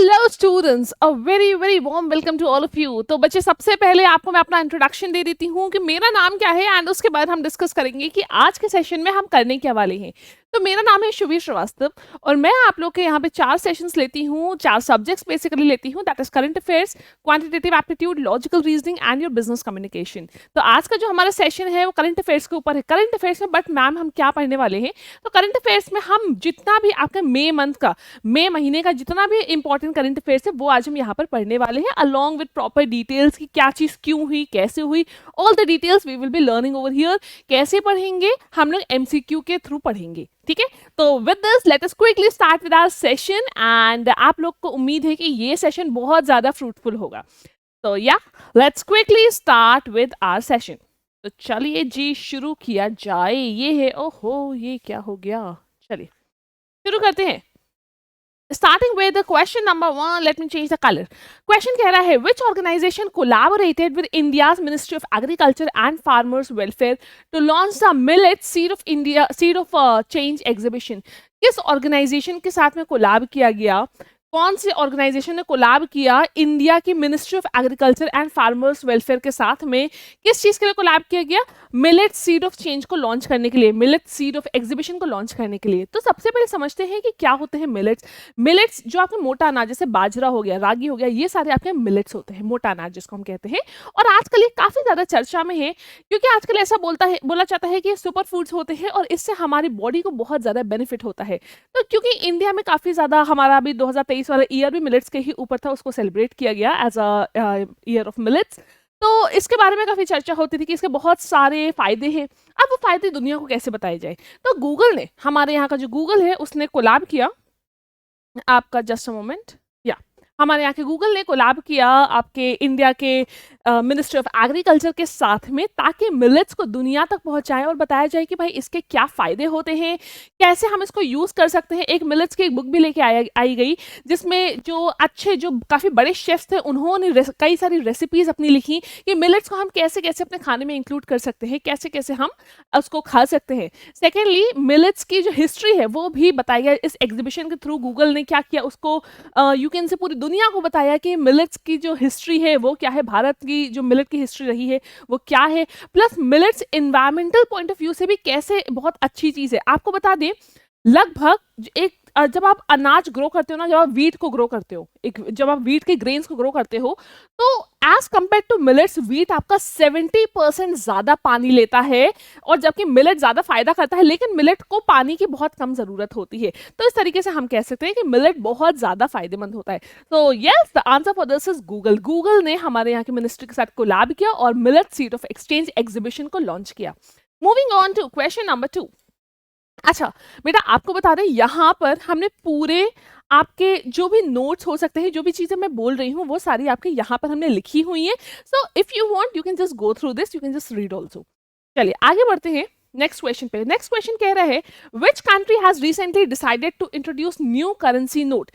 Hello students, a very very warm welcome to all of you. तो बच्चे, सबसे पहले आपको मैं अपना इंट्रोडक्शन दे देती हूँ कि मेरा नाम क्या है एंड उसके बाद हम डिस्कस करेंगे कि आज के सेशन में हम करने क्या वाले हैं। तो मेरा नाम है शुभी श्रीवास्तव और मैं आप लोग के यहाँ पे 4 सेशंस लेती हूँ, 4 सब्जेक्ट्स बेसिकली लेती हूँ, that is current affairs, quantitative aptitude, logical reasoning and your business communication. तो आज का जो हमारा सेशन है वो करंट अफेयर्स के ऊपर है। करंट अफेयर्स में बट मैम हम क्या पढ़ने वाले हैं? तो करंट अफेयर्स में हम जितना भी आपका मई महीने का जितना भी इंपॉर्टेंट करंट अफेयर्स है वो आज हम यहाँ पर पढ़ने वाले हैं, अलॉन्ग विद प्रॉपर डिटेल्स कि क्या चीज़ क्यों हुई, कैसे हुई, all the details we will be learning over here. कैसे पढ़ेंगे? हम लोग एमसीक्यू के थ्रू पढ़ेंगे, ठीक है। तो with this let us quickly start with our session and आप लोग को उम्मीद है कि ये सेशन बहुत ज़्यादा फ्रूटफुल होगा। तो या let's quickly start with our session. तो चलिए जी, शुरू किया जाए। ये है, ओहो ये क्या हो गया, चलिए शुरू करते हैं। Starting with the question number 1, let me change the color. Question कह रहा है, which organization collaborated with India's Ministry of Agriculture and Farmers Welfare to launch the Millet Seed of Change exhibition? किस ऑर्गेनाइजेशन के साथ में collab किया गया? कौन सी ऑर्गेनाइजेशन ने कोलैब किया इंडिया की ministry of agriculture and farmers welfare के साथ में? किस चीज के लिए कोलैब किया गया? मिलेट सीड ऑफ चेंज को लॉन्च करने के लिए, मिलेट सीड ऑफ एग्जीबिशन को लॉन्च करने के लिए। तो सबसे पहले समझते हैं कि क्या होते हैं मिलेट्स। मिलेट्स जो आपके मोटा अनाज, जैसे बाजरा हो गया, रागी हो गया, ये सारे आपके मिलेट्स होते हैं, मोटा अनाज जिसको हम कहते हैं। और आजकल ये काफी ज्यादा चर्चा में है क्योंकि आजकल ऐसा बोला जाता है कि सुपर फूड्स होते हैं और इससे हमारी बॉडी को बहुत ज्यादा बेनिफिट होता है। तो क्योंकि इंडिया में काफी ज्यादा हमारा अभी 2023 वाला ईयर भी मिलेट्स के ही ऊपर था, उसको सेलिब्रेट किया गया as a year of millets. तो इसके बारे में काफी चर्चा होती थी कि इसके बहुत सारे फायदे हैं। अब वो फायदे दुनिया को कैसे बताए जाए? तो गूगल ने, हमारे यहाँ का जो गूगल है, उसने कोलैब किया, आपका जस्ट अ मोमेंट, या हमारे यहाँ के गूगल ने कोलैब किया आपके इंडिया के मिनिस्ट्री ऑफ एग्रीकल्चर के साथ में, ताकि मिलेट्स को दुनिया तक पहुंचाएं और बताया जाए कि भाई इसके क्या फायदे होते हैं, कैसे हम इसको यूज कर सकते हैं। एक मिलेट्स की एक बुक भी लेके आई गई जिसमें जो काफी बड़े शेफ्स थे उन्होंने कई सारी रेसिपीज अपनी लिखी कि मिलेट्स को हम कैसे कैसे अपने खाने में इंक्लूड कर सकते हैं, कैसे कैसे हम उसको खा सकते हैं। सेकेंडली, मिलेट्स की जो हिस्ट्री है वो भी बताई गई इस एग्जीबिशन के थ्रू। गूगल ने क्या किया, उसको यू कैन से पूरी दुनिया को बताया कि मिलेट्स की जो हिस्ट्री है वो क्या है, भारत की जो मिलेट की हिस्ट्री रही है वो क्या है, plus millets environmental point of view से भी कैसे बहुत अच्छी चीज है। आपको बता दें, लगभग जब आप अनाज ग्रो करते हो ना, जब आप वीट को ग्रो करते हो, जब आप वीट के ग्रेन्स को ग्रो करते हो, तो as compare to millets, wheat आपका 70% ज्यादा पानी लेता है, और जबकि मिलेट ज्यादा फायदा करता है, लेकिन मिलेट को पानी की बहुत कम जरूरत होती है। तो इस तरीके से हम कह सकते हैं कि मिलेट बहुत ज्यादा फायदेमंद होता है। तो yes, the answer for this is Google. Google ने हमारे यहाँ की मिनिस्ट्री के साथ कोलैब किया और millet seed of exchange exhibition को लॉन्च किया। Moving on to question number 2। अच्छा बेटा, आपको बता दें, यहाँ पर हमने पूरे आपके जो भी नोट्स हो सकते हैं, जो भी चीजें मैं बोल रही हूँ वो सारी आपके यहाँ पर हमने लिखी हुई है। So if you want you can just go through this, you can just read also. चलिए आगे बढ़ते हैं नेक्स्ट क्वेश्चन पे। नेक्स्ट क्वेश्चन कह रहा है, which country has recently decided to introduce new currency note?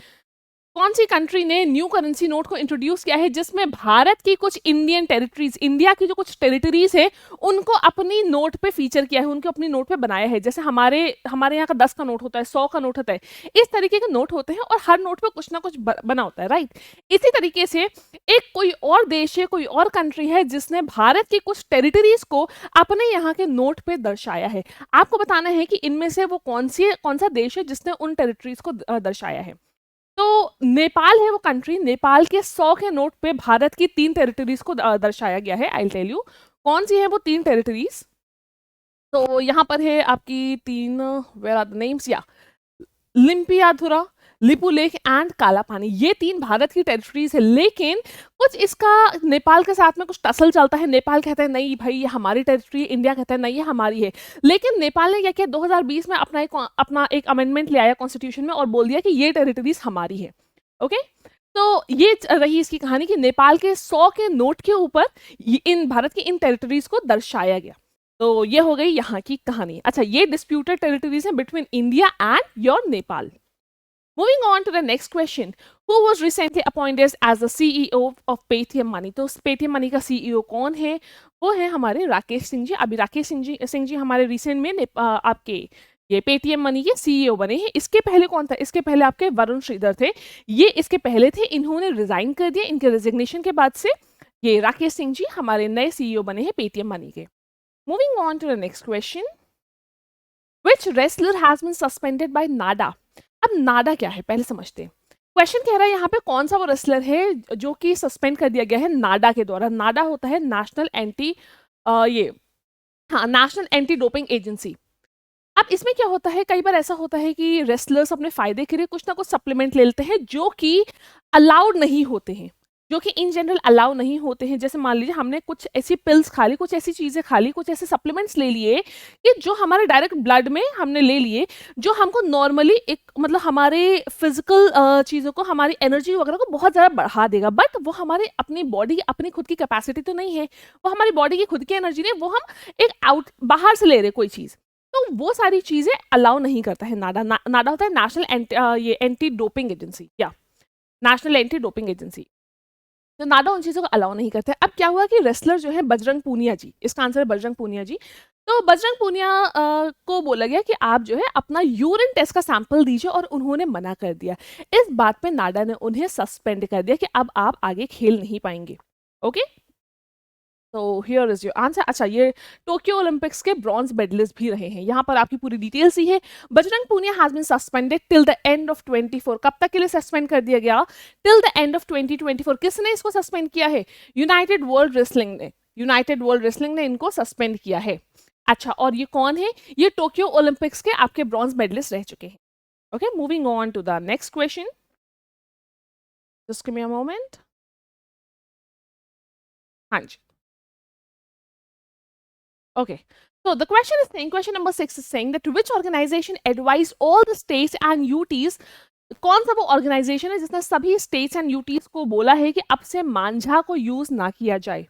कौन सी कंट्री ने न्यू करेंसी नोट को इंट्रोड्यूस किया है जिसमें भारत की कुछ इंडियन टेरिटरीज, इंडिया की जो कुछ टेरिटरीज है, उनको अपनी नोट पे फीचर किया है, उनको अपनी नोट पे बनाया है। जैसे हमारे यहाँ का 10 का नोट होता है, 100 का नोट होता है, इस तरीके के नोट होते हैं और हर नोट पे कुछ ना कुछ बना होता है, राइट। इसी तरीके से एक कोई और देश है, कोई और कंट्री है जिसने भारत की कुछ टेरिटरीज को अपने यहाँ के नोट पे दर्शाया है। आपको बताना है कि इनमें से वो कौन सा देश है जिसने उन टेरिटरीज को दर्शाया है। तो नेपाल है वो कंट्री। नेपाल के 100 के नोट पे भारत की 3 टेरिटरीज को दर्शाया गया है। आई टेल यू कौन सी है वो 3 टेरिटरीज। तो यहाँ पर है आपकी 3, वेयर आर द नेम्स, या लिम्पियाधुरा, लिपुलेख एंड काला पानी, ये 3 भारत की टेरिटरीज है। लेकिन कुछ इसका नेपाल के साथ में कुछ टसल चलता है। नेपाल कहता है नहीं भाई ये हमारी टेरिटरी है, इंडिया कहता है नहीं ये हमारी है। लेकिन नेपाल ने क्या किया, 2020 में अपना एक अमेंडमेंट ले आया कॉन्स्टिट्यूशन में और बोल दिया कि ये टेरिटरीज हमारी है। ओके, तो ये रही इसकी कहानी कि नेपाल के 100 के नोट के ऊपर इन भारत की इन टेरिटरीज को दर्शाया गया। तो ये हो गई यहाँ की कहानी। अच्छा, ये डिस्प्यूटेड टेरिटरीज है between India and your Nepal. Moving on to the next question, who was recently appointed as the CEO of Paytm Money? तो Paytm Money का CEO कौन है? वो है हमारे राकेश सिंह जी। अभी राकेश सिंह जी हमारे रिसेंट में आपके ये पेटीएम मनी के सीईओ बने हैं। इसके पहले कौन था? इसके पहले आपके वरुण श्रीधर थे। ये इसके पहले थे, इन्होंने रिज़ाइन कर दिया। इनके रेज़िग्नेशन के बाद से ये राकेश सिंह जी हमारे नए सीईओ बने हैं पेटीएम मनी के। Moving on to the next question, which wrestler has been suspended by NADA? अब नाडा क्या है पहले समझते हैं। क्वेश्चन कह रहा है यहाँ पे कौन सा वो रेसलर है जो कि सस्पेंड कर दिया गया है नाडा के द्वारा। नाडा होता है नेशनल एंटी ये हाँ, नेशनल एंटी डोपिंग एजेंसी। अब इसमें क्या होता है, कई बार ऐसा होता है कि रेसलर्स अपने फ़ायदे के लिए कुछ ना कुछ सप्लीमेंट ले लेते हैं जो कि अलाउड नहीं होते हैं, जो कि इन जनरल अलाउ नहीं होते हैं। जैसे मान लीजिए हमने कुछ ऐसी पिल्स खा ली, कुछ ऐसी चीज़ें खा ली, कुछ ऐसे सप्लीमेंट्स ले लिए कि जो हमारे डायरेक्ट ब्लड में हमने ले लिए, जो हमको नॉर्मली एक मतलब हमारे फिज़िकल चीज़ों को, हमारी एनर्जी वगैरह को बहुत ज़्यादा बढ़ा देगा। बट वो हमारे अपनी बॉडी, अपनी खुद की कैपेसिटी तो नहीं है, वो हमारी बॉडी की खुद की एनर्जी नहीं, वो हम एक बाहर से ले रहे हैं कोई चीज़। तो वो सारी चीज़ें अलाउ नहीं करता है नाडा। नाडा होता है नेशनल ये एंटी डोपिंग एजेंसी, या नेशनल एंटी डोपिंग एजेंसी। तो नाडा उन चीज़ों को अलाउ नहीं करता है। अब क्या हुआ कि रेसलर जो है बजरंग पूनिया जी, इसका आंसर है बजरंग पूनिया जी। तो बजरंग पूनिया को बोला गया कि आप जो है अपना यूरिन टेस्ट का सैंपल दीजिए, और उन्होंने मना कर दिया। इस बात पे नाडा ने उन्हें सस्पेंड कर दिया कि अब आप आगे खेल नहीं पाएंगे। ओके, तो हियर इज योर आंसर। अच्छा, ये टोक्यो ओलंपिक्स के ब्रॉन्ज मेडलिस्ट भी रहे हैं। यहाँ पर आपकी पूरी डिटेल्स ही है। Bajrang Punia has been suspended till the end of 24। कब तक के लिए सस्पेंड कर दिया गया? Till the end of 2024। किसने इसको सस्पेंड किया है? यूनाइटेड वर्ल्ड रेसलिंग ने। यूनाइटेड वर्ल्ड रेसलिंग ने इनको सस्पेंड किया है। अच्छा, और ये कौन है? ये टोक्यो ओलंपिक्स के आपके ब्रॉन्ज मेडलिस्ट रह चुके हैं। Okay, moving on to the next question, just give me a moment. हाँ जी, okay. So the question is saying, question number 6 is saying that which organization advised all the states and UTs? कौन सा वो organisation है जिसने सभी states and UTs को बोला है कि अब से मांझा को यूज ना किया जाए?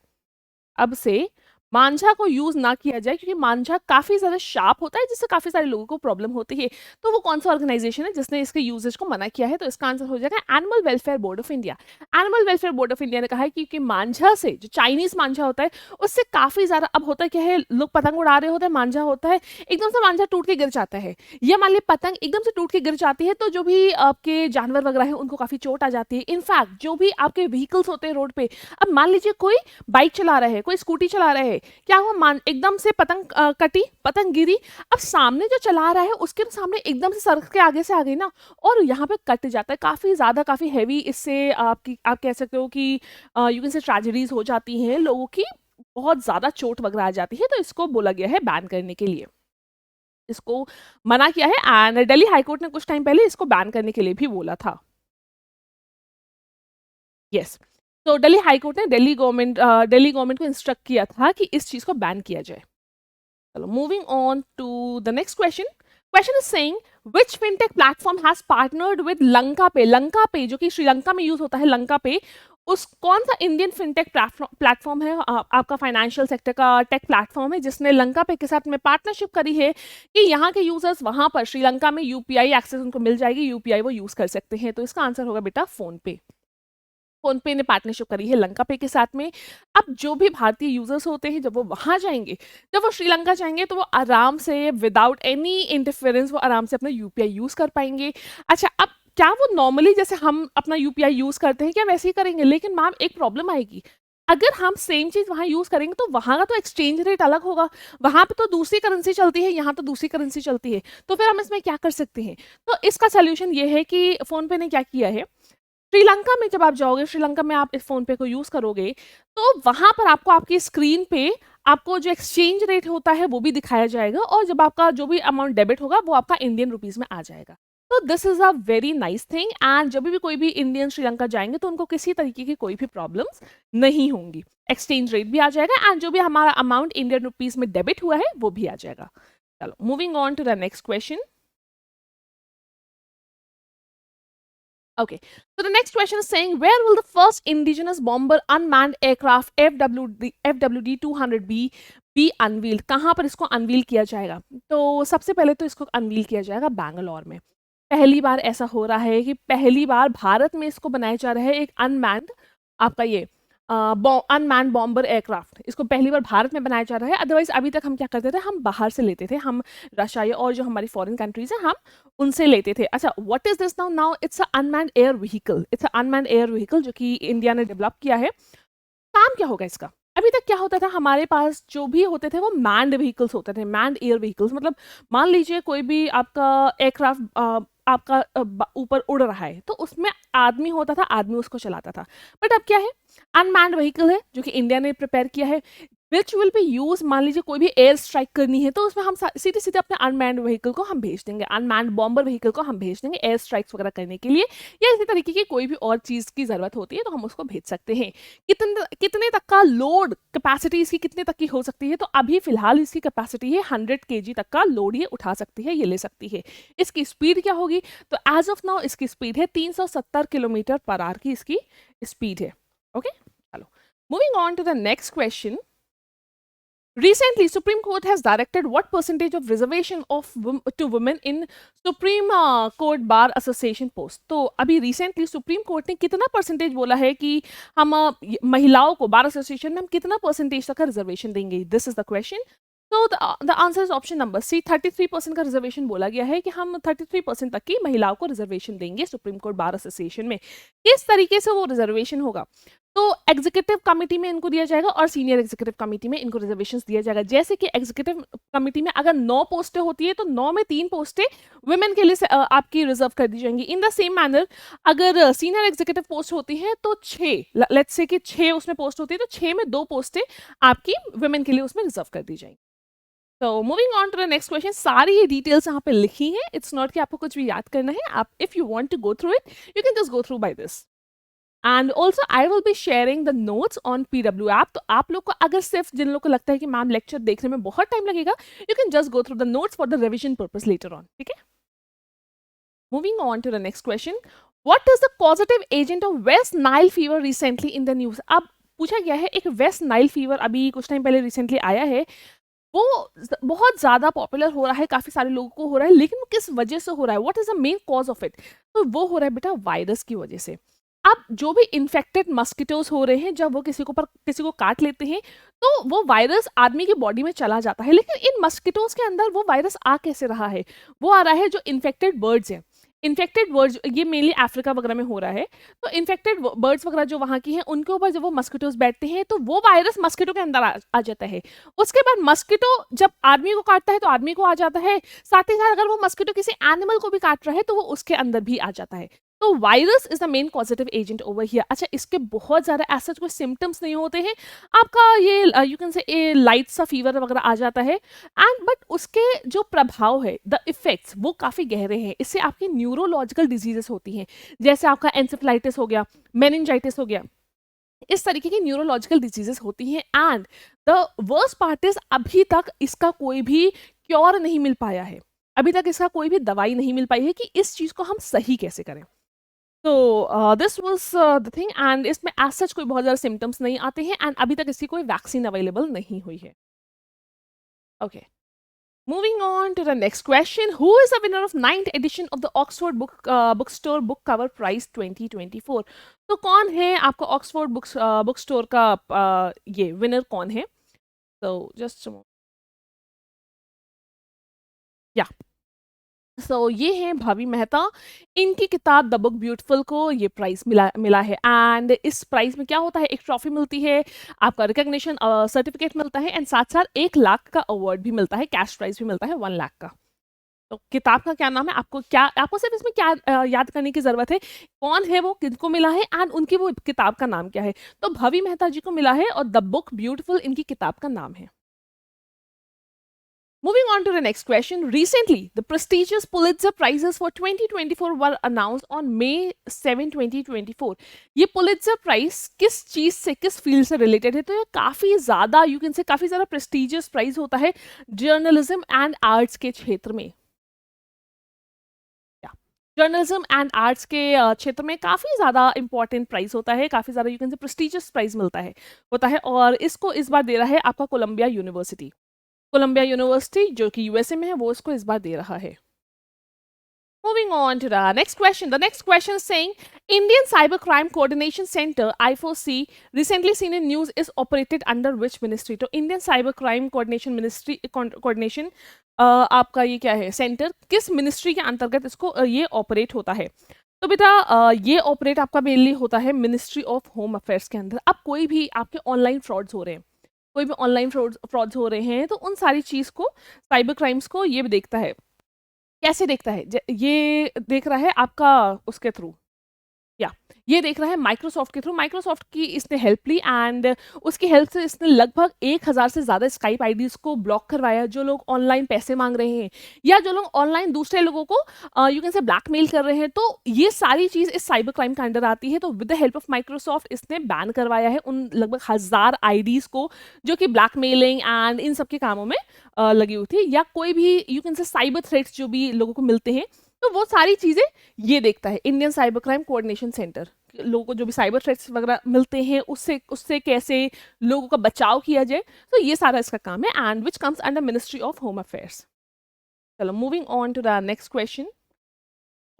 अब से मांझा को यूज ना किया जाए, क्योंकि मांझा काफी ज्यादा शार्प होता है जिससे काफी सारे लोगों को प्रॉब्लम होती है। तो वो कौन सा ऑर्गेनाइजेशन है जिसने इसके यूजेज को मना किया है? तो इसका आंसर हो जाएगा animal welfare board of India. Animal welfare board of India ने कहा है कि मांझा से, जो चाइनीज मांझा होता है, उससे काफी ज्यादा, अब होता क्या है, लोग पतंग उड़ा रहे होते हैं, मांझा होता है, एकदम से मांझा टूट के गिर जाता है, या मान ली पतंग एकदम से टूट के गिर जाती है, तो जो भी आपके जानवर वगैरह है उनको काफी चोट आ जाती है। इनफैक्ट जो भी आपके व्हीकल्स होते हैं रोड पे, अब मान लीजिए कोई बाइक चला रहा है, कोई स्कूटी चला रहा है, क्या हुआ, एकदम से पतंग कटी, पतंग गिरी। अब सामने जो चला रहा है उसके सामने एकदम से सड़क के आगे से आ गई ना, और यहाँ पे कट जाता है, काफी ज्यादा, काफी हैवी। इससे आप कह सकते हो कि यू कैन से ट्रेजेडीज हो जाती हैं, लोगों की बहुत ज्यादा चोट वगैरह आ जाती है। तो इसको बोला गया है बैन करने के लिए, इसको मना किया है। एंड दिल्ली हाईकोर्ट ने कुछ टाइम पहले इसको बैन करने के लिए भी बोला था। यस, तो दिल्ली हाईकोर्ट ने दिल्ली गवर्नमेंट को इंस्ट्रक्ट किया था कि इस चीज को बैन किया जाए। चलो, moving on to the next question. Question is saying which fintech platform has partnered with Lanka Pay? Lanka पे जो कि श्रीलंका में यूज होता है, लंका पे, उस कौन सा इंडियन फिनटेक प्लेटफॉर्म है, आपका फाइनेंशियल सेक्टर का टेक प्लेटफॉर्म है, जिसने लंका पे के साथ में पार्टनरशिप करी है कि यहाँ के यूजर्स वहां पर श्रीलंका में यूपीआई एक्सेस उनको मिल जाएगी, यूपीआई वो यूज कर सकते हैं। तो इसका आंसर होगा बेटा फोन पे। फोन पे ने पार्टनरशिप करी है लंका पे के साथ में। अब जो भी भारतीय यूजर्स होते हैं, जब वो वहां जाएंगे, जब वो श्रीलंका जाएंगे, तो वो आराम से विदाउट एनी इंटरफेरेंस वो आराम से अपना यूपीआई यूज कर पाएंगे। अच्छा, अब क्या वो नॉर्मली जैसे हम अपना यूपीआई यूज करते हैं क्या वैसे ही करेंगे? लेकिन मैम एक प्रॉब्लम आएगी, अगर हम सेम चीज वहां यूज करेंगे तो वहां का तो एक्सचेंज रेट अलग होगा, वहां पे तो दूसरी करेंसी चलती है, यहाँ तो दूसरी करेंसी चलती है। तो फिर हम इसमें क्या कर सकते हैं? तो इसका सोल्यूशन ये है कि फोन पे ने क्या किया है, श्रीलंका में जब आप जाओगे, श्रीलंका में आप इस फोन पे को यूज करोगे, तो वहां पर आपको आपकी स्क्रीन पे आपको जो एक्सचेंज रेट होता है वो भी दिखाया जाएगा, और जब आपका जो भी अमाउंट डेबिट होगा वो आपका इंडियन रुपीज में आ जाएगा। तो this is a very nice thing. And जब भी कोई भी इंडियन श्रीलंका जाएंगे तो उनको किसी तरीके की कोई भी प्रॉब्लम्स नहीं होंगी, एक्सचेंज रेट भी आ जाएगा, एंड जो भी हमारा अमाउंट इंडियन रुपीज में डेबिट हुआ है वो भी आ जाएगा। चलो, moving on to the next question. Okay, so the next question is saying where will the first indigenous bomber unmanned aircraft FWD 200B be unveiled? कहाँ पर इसको अनवील किया जाएगा? तो सबसे पहले तो इसको अनवील किया जाएगा बैंगलोर में। पहली बार ऐसा हो रहा है कि पहली बार भारत में इसको बनाया जा रहा है एक अनमैन्ड आपका ये अनमैन्ड बॉम्बर एयरक्राफ्ट, इसको पहली बार भारत में बनाया जा रहा है। अदरवाइज अभी तक हम क्या करते थे, हम बाहर से लेते थे, हम रशिया और जो हमारी फॉरेन कंट्रीज है हम उनसे लेते थे। अच्छा, what is this now? Now it's a unmanned air vehicle, it's a unmanned air vehicle जो कि इंडिया ने डेवलप किया है। काम क्या होगा इसका? अभी तक क्या होता था, हमारे पास जो भी होते थे वो मैन्ड व्हीकल्स होते थे, मैन्ड एयर व्हीकल्स, मतलब मान लीजिए कोई भी आपका एयरक्राफ्ट आपका ऊपर उड़ रहा है तो उसमें आदमी होता था, आदमी उसको चलाता था। बट अब क्या है, अनमैन्ड व्हीकल है जो कि इंडिया ने प्रिपेयर किया है, विच विल बी यूज, मान लीजिए कोई भी एयर स्ट्राइक करनी है तो उसमें हम सीधे सीधे अपने अनमैन्ड व्हीकल को हम भेज देंगे, अनमैन्ड बॉम्बर व्हीकल को हम भेज देंगे एयर स्ट्राइक्स वगैरह करने के लिए, या इसी तरीके की कोई भी और चीज की जरूरत होती है तो हम उसको भेज सकते हैं। कितने कितने तक का लोड कैपेसिटी इसकी कितने तक की हो सकती है? तो अभी फिलहाल इसकी कैपेसिटी है 100 kg तक का लोड ये उठा सकती है, ये ले सकती है। इसकी स्पीड क्या होगी? तो एज ऑफ नाउ इसकी स्पीड है 370 किलोमीटर पर आवर की इसकी स्पीड है। ओके, चलो moving on to the next question. Recently, Supreme Court has directed what percentage of reservation of to women in Supreme Court Bar Association post. तो अभी recently Supreme Court ने कितना percentage बोला है कि हम महिलाओं को बार एसोसिएशन में हम कितना परसेंटेज तक का रिजर्वेशन देंगे? This is the question. तो the answer is option number C, 33% का रिजर्वेशन बोला गया है कि हम 33% तक की महिलाओं को रिजर्वेशन देंगे सुप्रीम कोर्ट बार एसोसिएशन में। किस तरीके से वो रिजर्वेशन होगा? तो एग्जीक्यूटिव कमिटी में इनको दिया जाएगा और सीनियर एग्जीक्यूटिव कमिटी में इनको रिजर्वेशंस दिया जाएगा। जैसे कि एग्जीक्यूटिव कमिटी में अगर 9 पोस्टें होती है तो 9 में 3 पोस्टें वुमेन के लिए आपकी रिजर्व कर दी जाएंगी। इन द सेम मैनर अगर सीनियर एग्जीक्यूटिव पोस्ट होती है तो 6, लेट्स से कि 6 उसमें पोस्ट होती है तो 6 में 2 पोस्टें आपकी वुमेन के लिए उसमें रिजर्व कर दी जाएंगी। तो moving on to the next question, सारी ये डिटेल्स यहाँ पे लिखी हैं, इट्स नॉट कि आपको कुछ भी याद करना है, आप if you want to go through it you can just go through by this. And also I will be sharing the notes on PW app. तो आप लोग को अगर सिर्फ जिन लोग को लगता है कि मैम लेक्चर देखने में बहुत टाइम लगेगा, you can just go through the notes for the revision purpose later on. ठीक है, moving on to the next question, what is the positive agent of West Nile fever recently in the news? अब पूछा गया है एक waste Nile fever अभी कुछ time पहले रिसेंटली आया है, वो बहुत ज़्यादा पॉपुलर हो रहा है, काफ़ी सारे लोगों को हो रहा है, लेकिन किस वजह से हो रहा है? What is the main cause of it? तो वो हो रहा है बेटा वायरस की वजह से। अब जो भी इन्फेक्टेड मस्किटोज हो रहे हैं, जब वो किसी को काट लेते हैं तो वो वायरस आदमी की बॉडी में चला जाता है, लेकिन इन मस्किटोज के अंदर वो वायरस आ कैसे रहा है? वो आ रहा है जो इन्फेक्टेड बर्ड्स हैं, इन्फेक्टेड बर्ड्स, ये मेनली अफ्रीका वगैरह में हो रहा है। तो इन्फेक्टेड बर्ड्स वगैरह जो वहाँ की हैं उनके ऊपर जब वो मस्किटोज बैठते हैं तो वो वायरस मस्किटो के अंदर आ जाता है। उसके बाद मस्किटो जब आदमी को काटता है तो आदमी को आ जाता है, साथ ही साथ अगर वो मस्किटो किसी एनिमल को भी काट रहा है तो वो उसके अंदर भी आ जाता है। तो virus is the main positive agent over here. अच्छा, इसके बहुत ज़्यादा ऐसा कोई सिम्टम्स नहीं होते हैं, आपका ये यू कैन से लाइट सा फीवर वगैरह आ जाता है, एंड बट उसके जो प्रभाव है, द इफेक्ट्स, वो काफ़ी गहरे हैं। इससे आपकी न्यूरोलॉजिकल डिजीजेस होती हैं, जैसे आपका एंसेफेलाइटिस हो गया, मेनिंजाइटिस हो गया, इस तरीके की न्यूरोलॉजिकल डिजीजेस होती हैं। And the worst part is अभी तक इसका कोई भी क्योर नहीं मिल पाया है, अभी तक इसका कोई भी दवाई नहीं मिल पाई है कि इस चीज़ को हम सही कैसे करें। तो this was the thing, and इसमें एज सच कोई बहुत ज़्यादा सिम्टम्स नहीं आते हैं, एंड अभी तक इसकी कोई वैक्सीन अवेलेबल नहीं हुई है। Okay, moving on to the next question, who is the winner of 9th edition of the Oxford Bookstore Book Cover Prize 2024? तो कौन है आपका ऑक्सफोर्ड बुक स्टोर का ये विनर कौन है? तो जस्ट या सो ये है भाभी मेहता, इनकी किताब द बुक ब्यूटीफुल को ये प्राइज मिला है। एंड इस प्राइज में क्या होता है, एक ट्रॉफी मिलती है, आपका रिकग्निशन सर्टिफिकेट मिलता है, एंड साथ साथ 1 लाख का अवार्ड भी मिलता है, कैश प्राइज भी मिलता है 1 लाख का। तो किताब का क्या नाम है? आपको सिर्फ इसमें क्या याद करने की जरूरत है, कौन है वो, किनको मिला है, एंड उनकी वो किताब का नाम क्या है। तो भवी मेहता जी को मिला है और द बुक ब्यूटीफुल इनकी किताब का नाम है। Moving on to the next question. Recently, the prestigious Pulitzer Prizes for 2024 were announced on May 7, 2024. ये पुलिट्जर प्राइज किस चीज से, किस फील्ड से रिलेटेड है? तो ये काफी ज्यादा, यू कैन से काफी ज्यादा प्रेस्टिजियस प्राइज होता है जर्नलिज्म एंड आर्ट्स के क्षेत्र में। जर्नलिज्म एंड आर्ट्स के क्षेत्र में काफ़ी ज़्यादा इंपॉर्टेंट प्राइज होता है, काफ़ी ज़्यादा you can say prestigious prize मिलता है होता है, और इसको इस बार दे रहा है आपका कोलंबिया यूनिवर्सिटी। कोलंबिया यूनिवर्सिटी जो कि USA में है, वो इसको इस बार दे रहा है। Moving on to the next question. The next question is saying Indian Cybercrime Coordination Center I4C recently seen in news is operated under which ministry? तो Indian Cybercrime Coordination Ministry coordination आपका ये क्या है सेंटर किस ministry के अंतर्गत इसको ये ऑपरेट होता है? तो बेटा ये ऑपरेट आपका मेनली होता है मिनिस्ट्री ऑफ होम अफेयर्स के अंदर। अब कोई भी आपके ऑनलाइन फ्रॉड्स हो रहे हैं, कोई भी ऑनलाइन फ्रॉड्स हो रहे हैं तो उन सारी चीज़ को साइबर क्राइम्स को ये भी देखता है। कैसे देखता है? ये देख रहा है आपका उसके थ्रू या ये देख रहा है माइक्रोसॉफ्ट के थ्रू। माइक्रोसॉफ्ट की इसने हेल्प ली एंड उसकी हेल्प से इसने लगभग 1000 से ज़्यादा स्काइप आईडीज़ को ब्लॉक करवाया जो लोग ऑनलाइन पैसे मांग रहे हैं या जो लोग ऑनलाइन दूसरे लोगों को यू कैन से ब्लैकमेल कर रहे हैं। तो ये सारी चीज़ इस साइबर क्राइम के अंडर आती है। तो with the help of Microsoft इसने बैन करवाया है उन लगभग 1000 आईडीज़ को जो कि ब्लैकमेलिंग एंड इन सब के कामों में लगी हुई थी या कोई भी यू कैन से साइबर थ्रेट्स जो भी लोगों को मिलते हैं तो वो सारी चीज़ें ये देखता है Indian cyber crime coordination centre. लोगों को जो भी साइबर थ्रेट्स वगैरह मिलते हैं उससे उससे कैसे लोगों का बचाव किया जाए, तो ये सारा इसका काम है and which comes under ministry of home affairs. चलो moving on to the next question.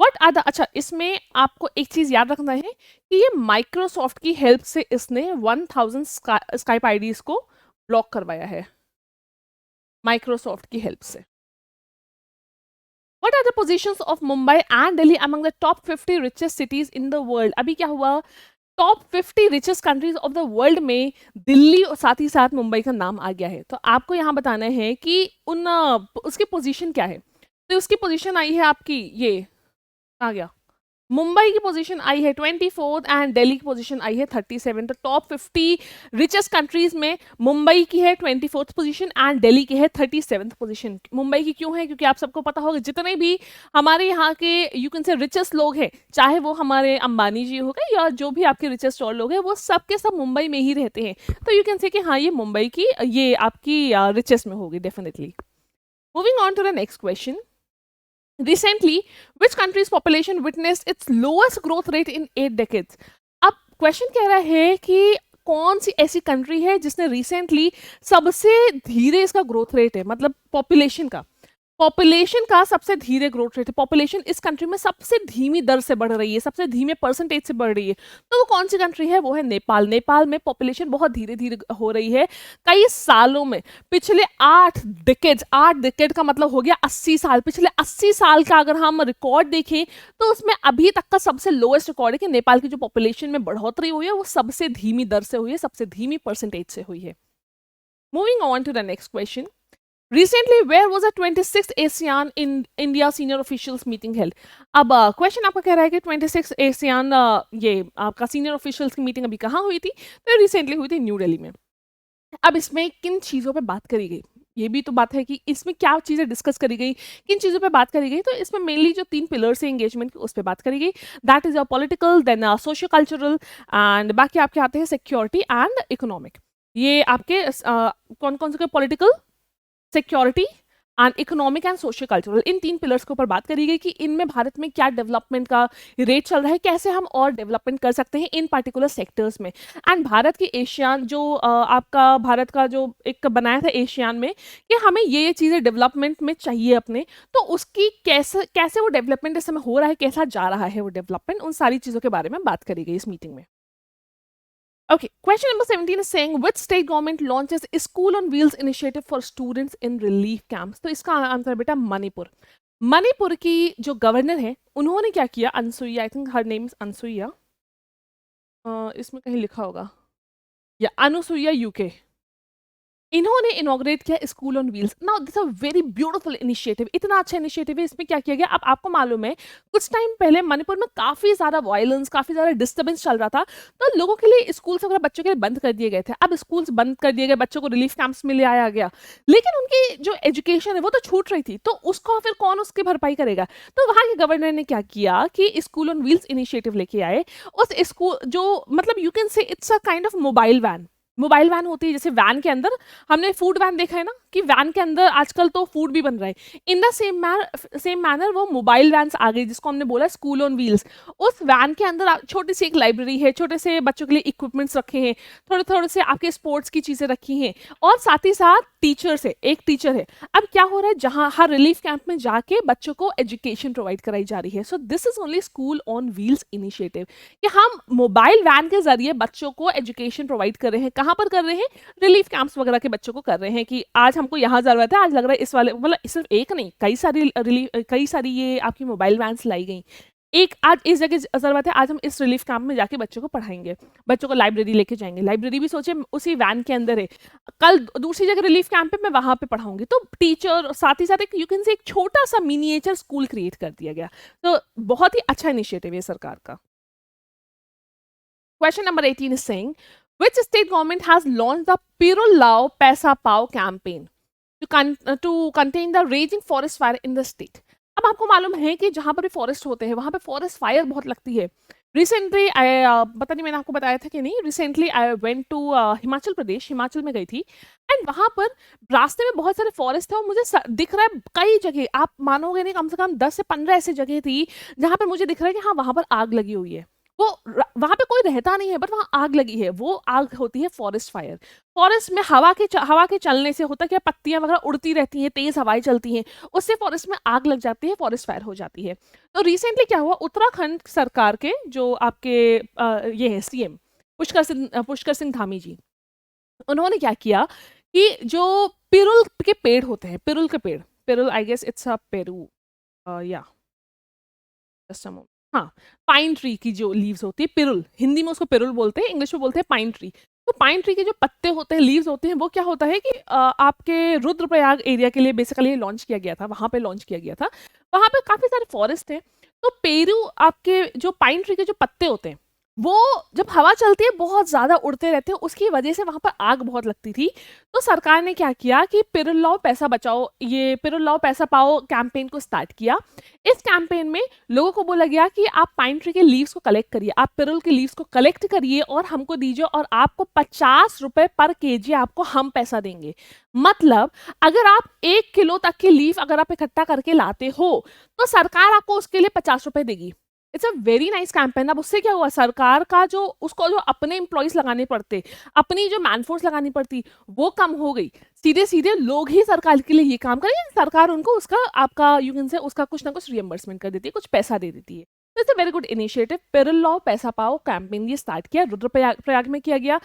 What are the अच्छा इसमें आपको एक चीज़ याद रखना है कि ये माइक्रोसॉफ्ट की हेल्प से इसने 1000 स्काइप आईडीज़ को ब्लॉक करवाया है माइक्रोसॉफ्ट की हेल्प से। What are the positions of Mumbai and Delhi among the top 50 richest cities in the world? अभी क्या हुआ top 50 richest countries of the world में दिल्ली और साथ ही साथ मुंबई का नाम आ गया है। तो आपको यहाँ बताना है कि उन उसकी पोजीशन क्या है। तो उसकी पोजीशन आई है आपकी ये आ गया मुंबई की पोजीशन आई है 24th एंड दिल्ली की पोजीशन आई है 37। तो टॉप 50 रिचेस्ट कंट्रीज में मुंबई की है 24th पोजीशन एंड दिल्ली की है 37th पोजीशन। मुंबई की क्यों है? क्योंकि आप सबको पता होगा जितने भी हमारे यहाँ के यू कैन से रिचेस्ट लोग हैं, चाहे वो हमारे अंबानी जी हो गए या जो भी आपके रिचेस्ट और लोग हैं, वो सब के सब मुंबई में ही रहते हैं। तो यू कैन से कि हाँ ये मुंबई की ये आपकी रिचेस्ट में होगी definitely. Moving on to the next question. Recently, which country's population witnessed its lowest growth rate in 8 decades? अब क्वेश्चन कह रहा है कि कौन सी ऐसी कंट्री है जिसने रिसेंटली सबसे धीरे इसका ग्रोथ रेट है, मतलब पॉपुलेशन का सबसे धीरे ग्रोथ रेट है। पॉपुलेशन इस कंट्री में सबसे धीमी दर से बढ़ रही है, सबसे धीमे परसेंटेज से बढ़ रही है। तो वो कौन सी कंट्री है? वो है नेपाल। नेपाल में पॉपुलेशन बहुत धीरे धीरे हो रही है कई सालों में। पिछले 8 डिकेड का मतलब हो गया 80 साल। पिछले 80 साल का अगर हम रिकॉर्ड देखें तो उसमें अभी तक का सबसे लोएस्ट रिकॉर्ड है कि नेपाल की जो पॉपुलेशन में बढ़ोतरी हुई है वो सबसे धीमी दर से हुई है, सबसे धीमी परसेंटेज से हुई है। Moving on to the next question. Recently, where was the 26th ASEAN in India senior officials meeting held? अब क्वेश्चन आपका कह रहा है कि 26 ASEAN ये आपका सीनियर ऑफिशियल्स की मीटिंग अभी कहाँ हुई थी? तो रिसेंटली हुई थी न्यू दिल्ली में। अब इसमें किन चीज़ों पे बात करी गई? ये भी तो बात है कि इसमें क्या चीज़ें डिस्कस करी गई, किन चीज़ों पे बात करी गई। तो इसमें मेनली जो 3 पिलर्स है एंगेजमेंट की उस पर बात करी गई। That is political, then socio cultural and बाकी आपके आते हैं सिक्योरिटी एंड इकोनॉमिक। ये आपके कौन कौन से political, security and economic and social cultural, in 3 pillars के ऊपर बात करी गई कि इनमें भारत में क्या डेवलपमेंट का रेट चल रहा है, कैसे हम और डेवलपमेंट कर सकते हैं इन पर्टिकुलर सेक्टर्स में। एंड भारत की एशियान जो आपका भारत का जो एक बनाया था एशियान में कि हमें ये चीज़ें डेवलपमेंट में चाहिए अपने, तो उसकी कैसे कैसे वो डेवलपमेंट इस समय हो रहा है, कैसा जा रहा है वो डेवलपमेंट, उन सारी चीज़ों के बारे में बात करी गई इस मीटिंग में। Okay, question number 17 is saying which state government launches a school on wheels initiative for students in relief camps? तो इसका आंसर बेटा मणिपुर। मणिपुर की जो गवर्नर है उन्होंने क्या किया, Anasuya, I think her name is Anasuya, इसमें कहीं लिखा होगा या अनुसुईया यूके, इन्होंने इनॉग्रेट किया school on wheels. Now this a very beautiful initiative, इतना अच्छा इनिशिएटिव है। इसमें क्या किया गया, अब आपको मालूम है कुछ टाइम पहले मणिपुर में काफ़ी ज़्यादा वायलेंस, काफ़ी ज़्यादा डिस्टर्बेंस चल रहा था, तो लोगों के लिए स्कूल्स वगैरह बच्चों के लिए बंद कर दिए गए थे। अब स्कूल्स बंद कर दिए गए, बच्चों को रिलीफ कैंप्स में ले आया गया, लेकिन उनकी जो एजुकेशन है वो तो छूट रही थी, तो उसको फिर कौन उसकी भरपाई करेगा? तो वहाँ के गवर्नर ने क्या किया कि स्कूल ऑन व्हील्स इनिशिएटिव लेके आए। उस स्कूल जो मतलब you can say it's a kind of mobile van होती है, जैसे वैन के अंदर हमने फूड वैन देखा है ना, कि वैन के अंदर आजकल तो फूड भी बन रहा है, इन द सेम मैनर वो मोबाइल वैन्स आ गई जिसको हमने बोला स्कूल ऑन व्हील्स। उस वैन के अंदर छोटी सी एक लाइब्रेरी है, छोटे से बच्चों के लिए इक्विपमेंट्स रखे हैं, थोड़े थोड़े से आपके स्पोर्ट्स की चीज़ें रखी हैं, और साथ ही साथ टीचर्स है, एक टीचर है। अब क्या हो रहा है, जहाँ हर रिलीफ कैंप में जाके बच्चों को एजुकेशन प्रोवाइड कराई जा रही है। So this is only school on wheels initiative, कि हम मोबाइल वैन के जरिए बच्चों को एजुकेशन प्रोवाइड कर रहे हैं। कहाँ पर कर रहे हैं, रिलीफ कैंप्स वगैरह के बच्चों को कर रहे हैं, कि आज हमको यहाँ जरूरत है, आज लग रहा है इस वाले, मतलब सिर्फ एक नहीं, कई सारी ये आपकी मोबाइल वैन्स लाई गई। एक आज इस जगह जरूरत है, आज हम इस रिलीफ कैंप में जाके बच्चों को पढ़ाएंगे, बच्चों को लाइब्रेरी लेके जाएंगे, लाइब्रेरी भी सोचे उसी वैन के अंदर है, कल दूसरी जगह रिलीफ कैंप पे मैं वहां पे पढ़ाऊंगी। तो टीचर साथ ही साथ एक यू कैन से एक छोटा सा मिनिएचर स्कूल क्रिएट कर दिया गया। तो बहुत ही अच्छा इनिशिएटिव है सरकार का। Question number 18 is saying, which state government has launched the Pirul Lao Paisa Pao campaign to contain the raging forest fire in the state? अब आपको मालूम है कि जहाँ पर भी फॉरेस्ट होते हैं वहाँ पे फॉरेस्ट फायर बहुत लगती है। रिसेंटली पता नहीं मैंने आपको बताया था कि नहीं, recently I went to Himachal Pradesh, Himachal में गई थी, एंड वहाँ पर रास्ते में बहुत सारे फॉरेस्ट थे और मुझे दिख रहा है कई जगह, आप मानोगे नहीं, कम से कम 10 से 15 ऐसी जगह थी जहाँ पर मुझे दिख रहा है कि हाँ वहाँ पर आग लगी हुई है। वो वहां पे कोई रहता नहीं है, बट वहां आग लगी है। वो आग होती है फॉरेस्ट फायर। फॉरेस्ट में हवा के चलने से होता क्या, पत्तियां वगैरह उड़ती रहती हैं, तेज हवाएं चलती हैं, उससे फॉरेस्ट में आग लग जाती है, फॉरेस्ट फायर हो जाती है। तो रिसेंटली क्या हुआ, उत्तराखंड सरकार के जो आपके ये है सीएम पुष्कर सिंह धामी जी, उन्होंने क्या किया कि जो पिरुल के पेड़ होते हैं, पिरुल आई गेस इट्स अ पेरू, या जस्ट अ मोमेंट, हाँ, पाइन ट्री की जो लीव्स होती है, पिरुल, हिंदी में उसको पिरुल बोलते हैं, इंग्लिश में बोलते हैं पाइन ट्री। तो पाइन ट्री के जो पत्ते होते हैं, लीव्स होते हैं, वो क्या होता है कि आपके रुद्रप्रयाग एरिया के लिए बेसिकली लॉन्च किया गया था, वहां पे लॉन्च किया गया था। वहां पे काफी सारे फॉरेस्ट थे। तो पेरू, आपके जो पाइन ट्री के जो पत्ते होते हैं, वो जब हवा चलती है बहुत ज्यादा उड़ते रहते हैं, उसकी वजह से वहां पर आग बहुत लगती थी। तो सरकार ने क्या किया कि पिरुल लाओ पैसा बचाओ, ये पिरुल लाओ पैसा पाओ कैंपेन को स्टार्ट किया। इस कैंपेन में लोगों को बोला गया कि आप पाइन ट्री के लीव्स को कलेक्ट करिए, आप पिरुल के लीव्स को कलेक्ट करिए और हमको दीजिए, और आपको 50 रुपए पर केजी आपको हम पैसा देंगे। मतलब अगर आप 1 किलो तक की लीफ अगर आप इकट्ठा करके लाते हो तो सरकार आपको उसके लिए 50 रुपए देगी। It's a very nice campaign. अब उससे क्या हुआ, सरकार का जो उसको जो अपने एम्प्लॉयज लगाने पड़ते, अपनी जो मैनफोर्स लगानी पड़ती, वो कम हो गई। सीधे सीधे लोग ही सरकार के लिए ये काम करेंगे, सरकार उनको उसका आपका यू कैन से उसका कुछ ना कुछ रियम्बर्समेंट कर देती है, कुछ पैसा दे देती है। तो it's a very good initiative. पिरुल लाओ पैसा पाओ कैंपेन ये स्टार्ट किया, रुद्रप्रयाग में किया गया।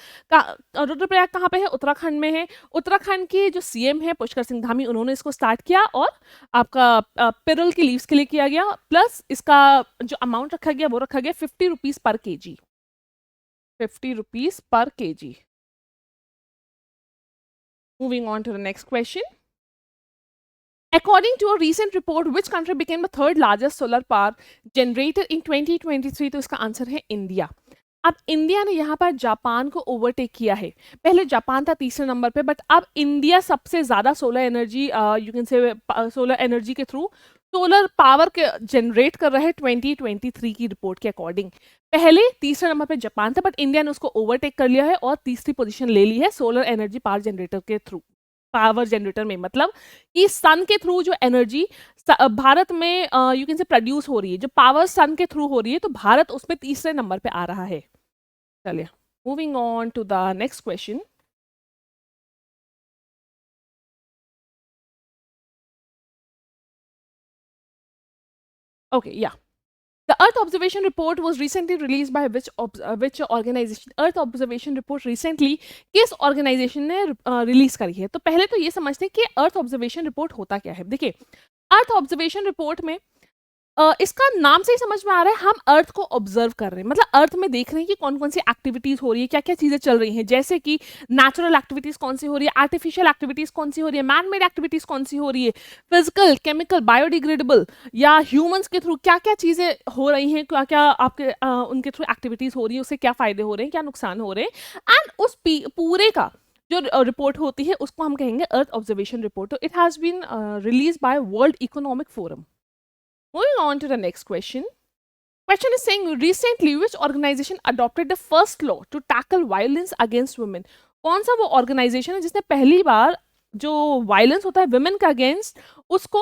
रुद्रप्रयाग कहाँ पे है, उत्तराखंड में है। उत्तराखंड के जो सीएम है पुष्कर सिंह धामी, उन्होंने इसको स्टार्ट किया, और आपका पिरुल की लीव्स के लिए किया गया। प्लस इसका जो अमाउंट रखा गया वो रखा गया 50 rupees per KG, 50 rupees per KG. Moving on to the next question. According to a recent report, which country became the third largest solar power generator in 2023? तो इसका आंसर है इंडिया। अब इंडिया ने यहाँ पर जापान को overtake किया है। पहले जापान था तीसरे नंबर पे, बट अब इंडिया सबसे ज्यादा सोलर एनर्जी यू कैन से सोलर एनर्जी के थ्रू सोलर पावर के जनरेट कर रहा है 2023 की रिपोर्ट के अकॉर्डिंग। पहले तीसरे नंबर पे जापान था, बट इंडिया ने उसको ओवरटेक कर लिया है और तीसरी पोजीशन ले ली है सोलर एनर्जी पावर जनरेटर के थ्रू। पावर जनरेटर में मतलब कि सन के थ्रू जो एनर्जी भारत में यू कैन से प्रोड्यूस हो रही है, जो पावर सन के थ्रू हो रही है, तो भारत उसमें तीसरे नंबर पे आ रहा है। चलिए, moving on to the next question. Okay, yeah. The Earth Observation Report was recently released by which organization? Earth Observation Report recently किस organization ने रिलीज करी है? तो पहले तो ये समझते हैं कि Earth Observation Report होता क्या है। देखिए, Earth Observation Report में इसका नाम से ही समझ में आ रहा है, हम अर्थ को ऑब्जर्व कर रहे हैं, मतलब अर्थ में देख रहे हैं कि कौन कौन सी एक्टिविटीज हो रही है, क्या क्या चीजें चल रही हैं, जैसे कि नेचुरल एक्टिविटीज कौन सी हो रही है, आर्टिफिशियल एक्टिविटीज कौन सी हो रही है, मैन मेड एक्टिविटीज कौन सी हो रही है, फिजिकल, केमिकल, बायोडिग्रेडेबल या ह्यूमंस के थ्रू क्या क्या चीजें हो रही हैं, क्या क्या आपके उनके थ्रू एक्टिविटीज हो रही है, उससे क्या फायदे हो रहे हैं, क्या नुकसान हो रहे हैं, एंड उस पूरे का जो रिपोर्ट होती है उसको हम कहेंगे अर्थ ऑब्जर्वेशन रिपोर्ट। तो it has been release by World Economic Forum. Moving on to the next question. Question is saying, recently which organization adopted the first law to tackle violence against women? कौन सा वो organisation है जिसने पहली बार जो violence होता है women का अगेंस्ट, उसको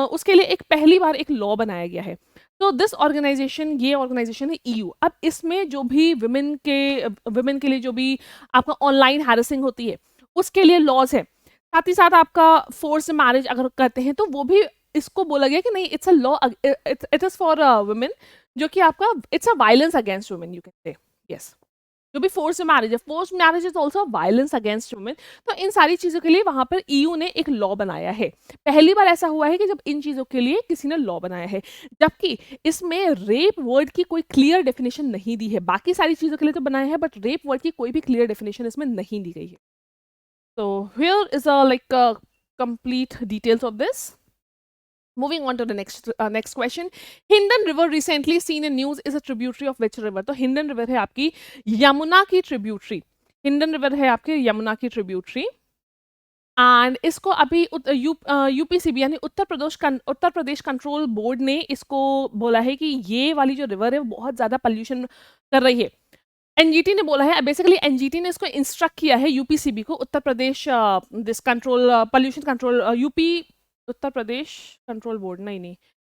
उसके लिए एक पहली बार एक लॉ बनाया गया है। तो दिस ऑर्गेनाइजेशन, ये ऑर्गेनाइजेशन है ईयू। अब इसमें जो भी वुमेन के लिए जो भी आपका ऑनलाइन हैरेसिंग होती है उसके लिए लॉज है। साथ ही साथ आपका फोर्स मैरिज अगर करते हैं तो वो भी इसको बोला गया कि नहीं, it's a law, it is for women, जो कि आपका it's a violence against women, you can से। यस, जो भी force marriage is also violence against women. तो इन सारी चीजों के लिए वहां पर ईयू ने एक लॉ बनाया है। पहली बार ऐसा हुआ है कि जब इन चीजों के लिए किसी ने लॉ बनाया है, जबकि इसमें रेप वर्ड की कोई क्लियर डेफिनेशन नहीं दी है। बाकी सारी चीजों के लिए तो बनाया है, बट रेप वर्ड की कोई भी क्लियर डेफिनेशन इसमें नहीं दी गई है। तो here is a like complete details of this. Moving on to the next question. Hindon River recently seen in news is a tributary of which river? तो Hindon river है आपकी यमुना की ट्रिब्यूटरी। हिंडन रिवर है आपके यमुना की ट्रिब्यूटरी। एंड इसको अभी यूपीसीबी यानी उत्तर प्रदेश कंट्रोल बोर्ड ने इसको बोला है कि ये वाली जो रिवर है वो बहुत ज्यादा पोल्यूशन कर रही है। एनजीटी ने बोला है, बेसिकली एनजीटी ने इसको इंस्ट्रक्ट किया है यूपीसीबी को, Uttar Pradesh this control pollution control UP Uttar Pradesh control board, नहीं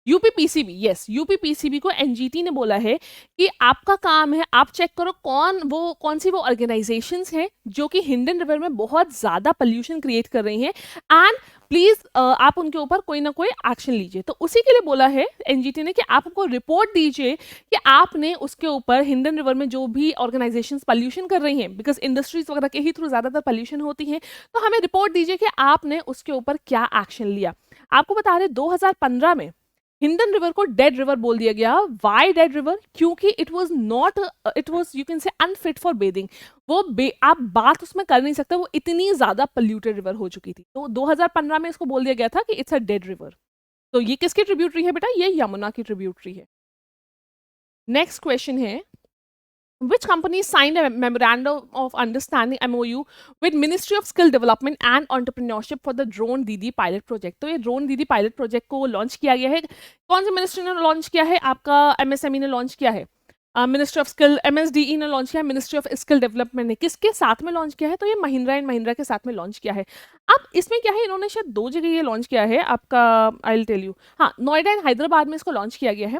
यूपीपीसीबी, यस यूपीपीसीबी को एनजीटी ने बोला है कि आपका काम है, आप चेक करो कौन सी वो ऑर्गेनाइजेशंस हैं जो कि हिंडन रिवर में बहुत ज्यादा पोल्यूशन क्रिएट कर रही हैं, एंड प्लीज आप उनके ऊपर कोई ना कोई एक्शन लीजिए। तो उसी के लिए बोला है एनजीटी ने कि आप हमको रिपोर्ट दीजिए कि आपने उसके ऊपर हिंडन रिवर में जो भी ऑर्गेनाइजेशंस पोल्यूशन कर रही हैं, बिकॉज इंडस्ट्रीज वगैरह के ही थ्रू ज्यादातर पोल्यूशन होती है, तो हमें रिपोर्ट दीजिए कि आपने उसके ऊपर क्या एक्शन लिया। आपको बता रहे 2015 में हिंडन रिवर को डेड रिवर बोल दिया गया। Why dead river? क्योंकि it was you can say unfit for bathing. आप बात उसमें कर नहीं सकते, वो इतनी ज्यादा पोल्यूटेड रिवर हो चुकी थी। तो 2015 में इसको बोल दिया गया था कि इट्स अ डेड रिवर। तो ये किसकी ट्रिब्यूटरी है बेटा? ये यमुना की ट्रिब्यूटरी है। नेक्स्ट क्वेश्चन है, which company signed a memorandum of understanding MOU with Ministry of Skill Development and Entrepreneurship for the Drone Didi pilot project? तो ये ड्रोन दीदी पायलट प्रोजेक्ट को लॉन्च किया गया है। कौन से मिनिस्ट्री ने लॉन्च किया है? आपका एमएसएमई ने लॉन्च किया है, मिनिस्ट्री ऑफ स्किल, एमएसडीई ने लॉन्च किया है, मिनिस्ट्री ऑफ स्किल डेवलपमेंट ने किसके साथ में लॉन्च किया है? तो ये महिंद्रा एंड महिंद्रा के साथ में लॉन्च किया है। अब इसमें क्या है, इन्होंने शायद 2 जगह ये लॉन्च किया है आपका, आई विल टेल यू। हाँ, नोएडा एंड हैदराबाद में इसको लॉन्च किया गया है।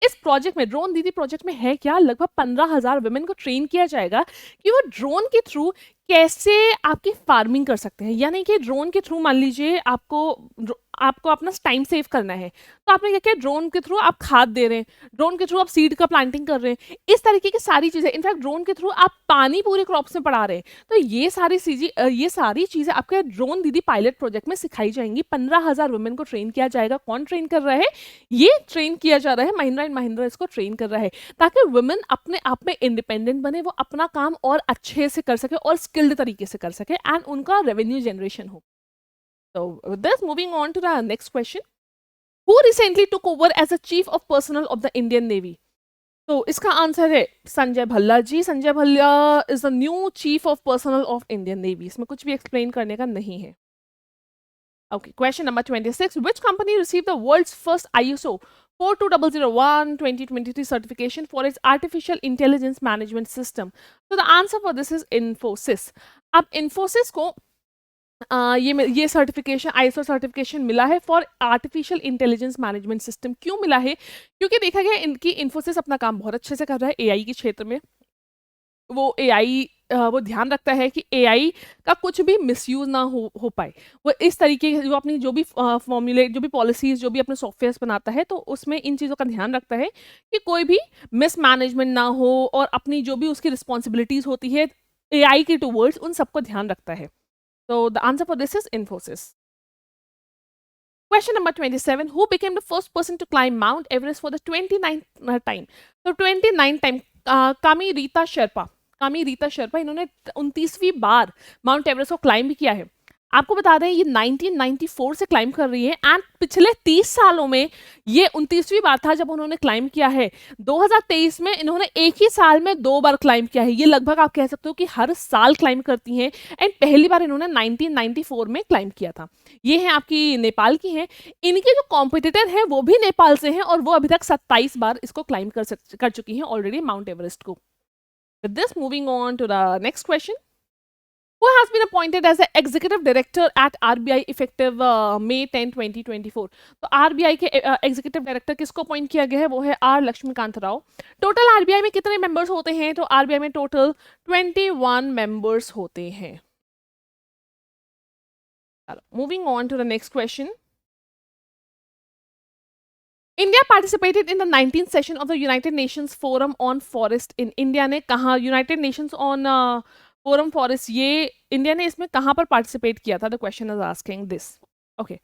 इस प्रोजेक्ट में, ड्रोन दीदी प्रोजेक्ट में है क्या, लगभग 15,000 वुमेन को ट्रेन किया जाएगा कि वो ड्रोन के थ्रू कैसे आपकी फार्मिंग कर सकते हैं। यानी कि ड्रोन के थ्रू मान लीजिए आपको अपना टाइम सेव करना है, तो आपने क्या किया, ड्रोन के थ्रू आप खाद दे रहे हैं, ड्रोन के थ्रू आप सीड का प्लांटिंग कर रहे हैं, इस तरीके की सारी चीजें, इनफैक्ट ड्रोन के थ्रू आप पानी पूरे क्रॉप्स में पड़ा रहे हैं। तो ये सारी चीजें आपके ड्रोन दीदी पायलट प्रोजेक्ट में सिखाई जाएंगी। 15,000 वुमेन को ट्रेन किया जाएगा। कौन ट्रेन कर रहा है? ये ट्रेन किया जा रहा है, महिंद्रा एंड महिंद्रा इसको ट्रेन कर रहा है, ताकि वुमेन अपने आप में इंडिपेंडेंट बने, वो अपना काम और अच्छे से कर सके और स्किल्ड तरीके से कर सके, एंड उनका रेवेन्यू जनरेशन हो। So with this, moving on to the next question. Who recently took over as the chief of personnel of the Indian Navy? तो इसका आंसर है Sanjay Bhalla ji. Sanjay Bhalla is the new chief of personnel of Indian navy. इसमें कुछ भी explain करने का नहीं है। Okay, question number 26. Which company received the world's first ISO 42001:2023 certification for its artificial intelligence management system? So the answer for this is Infosys. अब Infosys को ये सर्टिफिकेशन, आईएसओ सर्टिफिकेशन मिला है for artificial intelligence management system. क्यों मिला है? क्योंकि देखा गया इनकी इन्फोसिस अपना काम बहुत अच्छे से कर रहा है एआई के क्षेत्र में। वो ध्यान रखता है कि एआई का कुछ भी मिसयूज ना हो पाए। वो इस तरीके जो अपनी जो भी फॉर्मूलेट, जो भी पॉलिसीज, जो भी अपने सॉफ्टवेयर बनाता है, तो उसमें इन चीज़ों का ध्यान रखता है कि कोई भी मिसमैनेजमेंट ना हो, और अपनी जो भी उसकी रिस्पॉन्सिबिलिटीज होती है एआई के टूवर्ड्स, उन सबको ध्यान रखता है। So the answer for this is Infosys. Question number 27. Who became the first person to climb Mount Everest for the 29th time? So 29th time, कामी रीता शेरपा इन्होंने 29वीं बार माउंट एवरेस्ट को क्लाइंब किया है। आपको बता दें ये 1994 से क्लाइंब कर रही है, एंड पिछले 30 सालों में ये 29वीं बार था जब उन्होंने क्लाइंब किया है। 2023 में इन्होंने एक ही साल में 2 बार क्लाइंब किया है। ये लगभग आप कह सकते हो कि हर साल क्लाइंब करती हैं, एंड पहली बार इन्होंने 1994 में क्लाइंब किया था। ये है आपकी नेपाल की हैं। इनके जो कॉम्पिटिटर हैं वो भी नेपाल से हैं, और वो अभी तक 27 बार इसको क्लाइंब कर चुकी हैं ऑलरेडी माउंट एवरेस्ट को। With this, moving on to the next question. Who has been appointed as the executive director at RBI effective May 10, 2024? तो RBI के एग्जीक्यूटिव डायरेक्टर किसको अपॉइंट किया गया है? वो है R Lakshmikant Rao. Total RBI में कितने मेंबर्स होते हैं? तो आरबीआई में टोटल 21 मेंबर्स होते हैं। Moving on to the next question. India participated in the 19th session of the United Nations forum on forest in India ने कहा United Nations on forum forest, ये इंडिया ने इसमें कहाँ पर पार्टिसिपेट किया था? The question is asking this. Okay,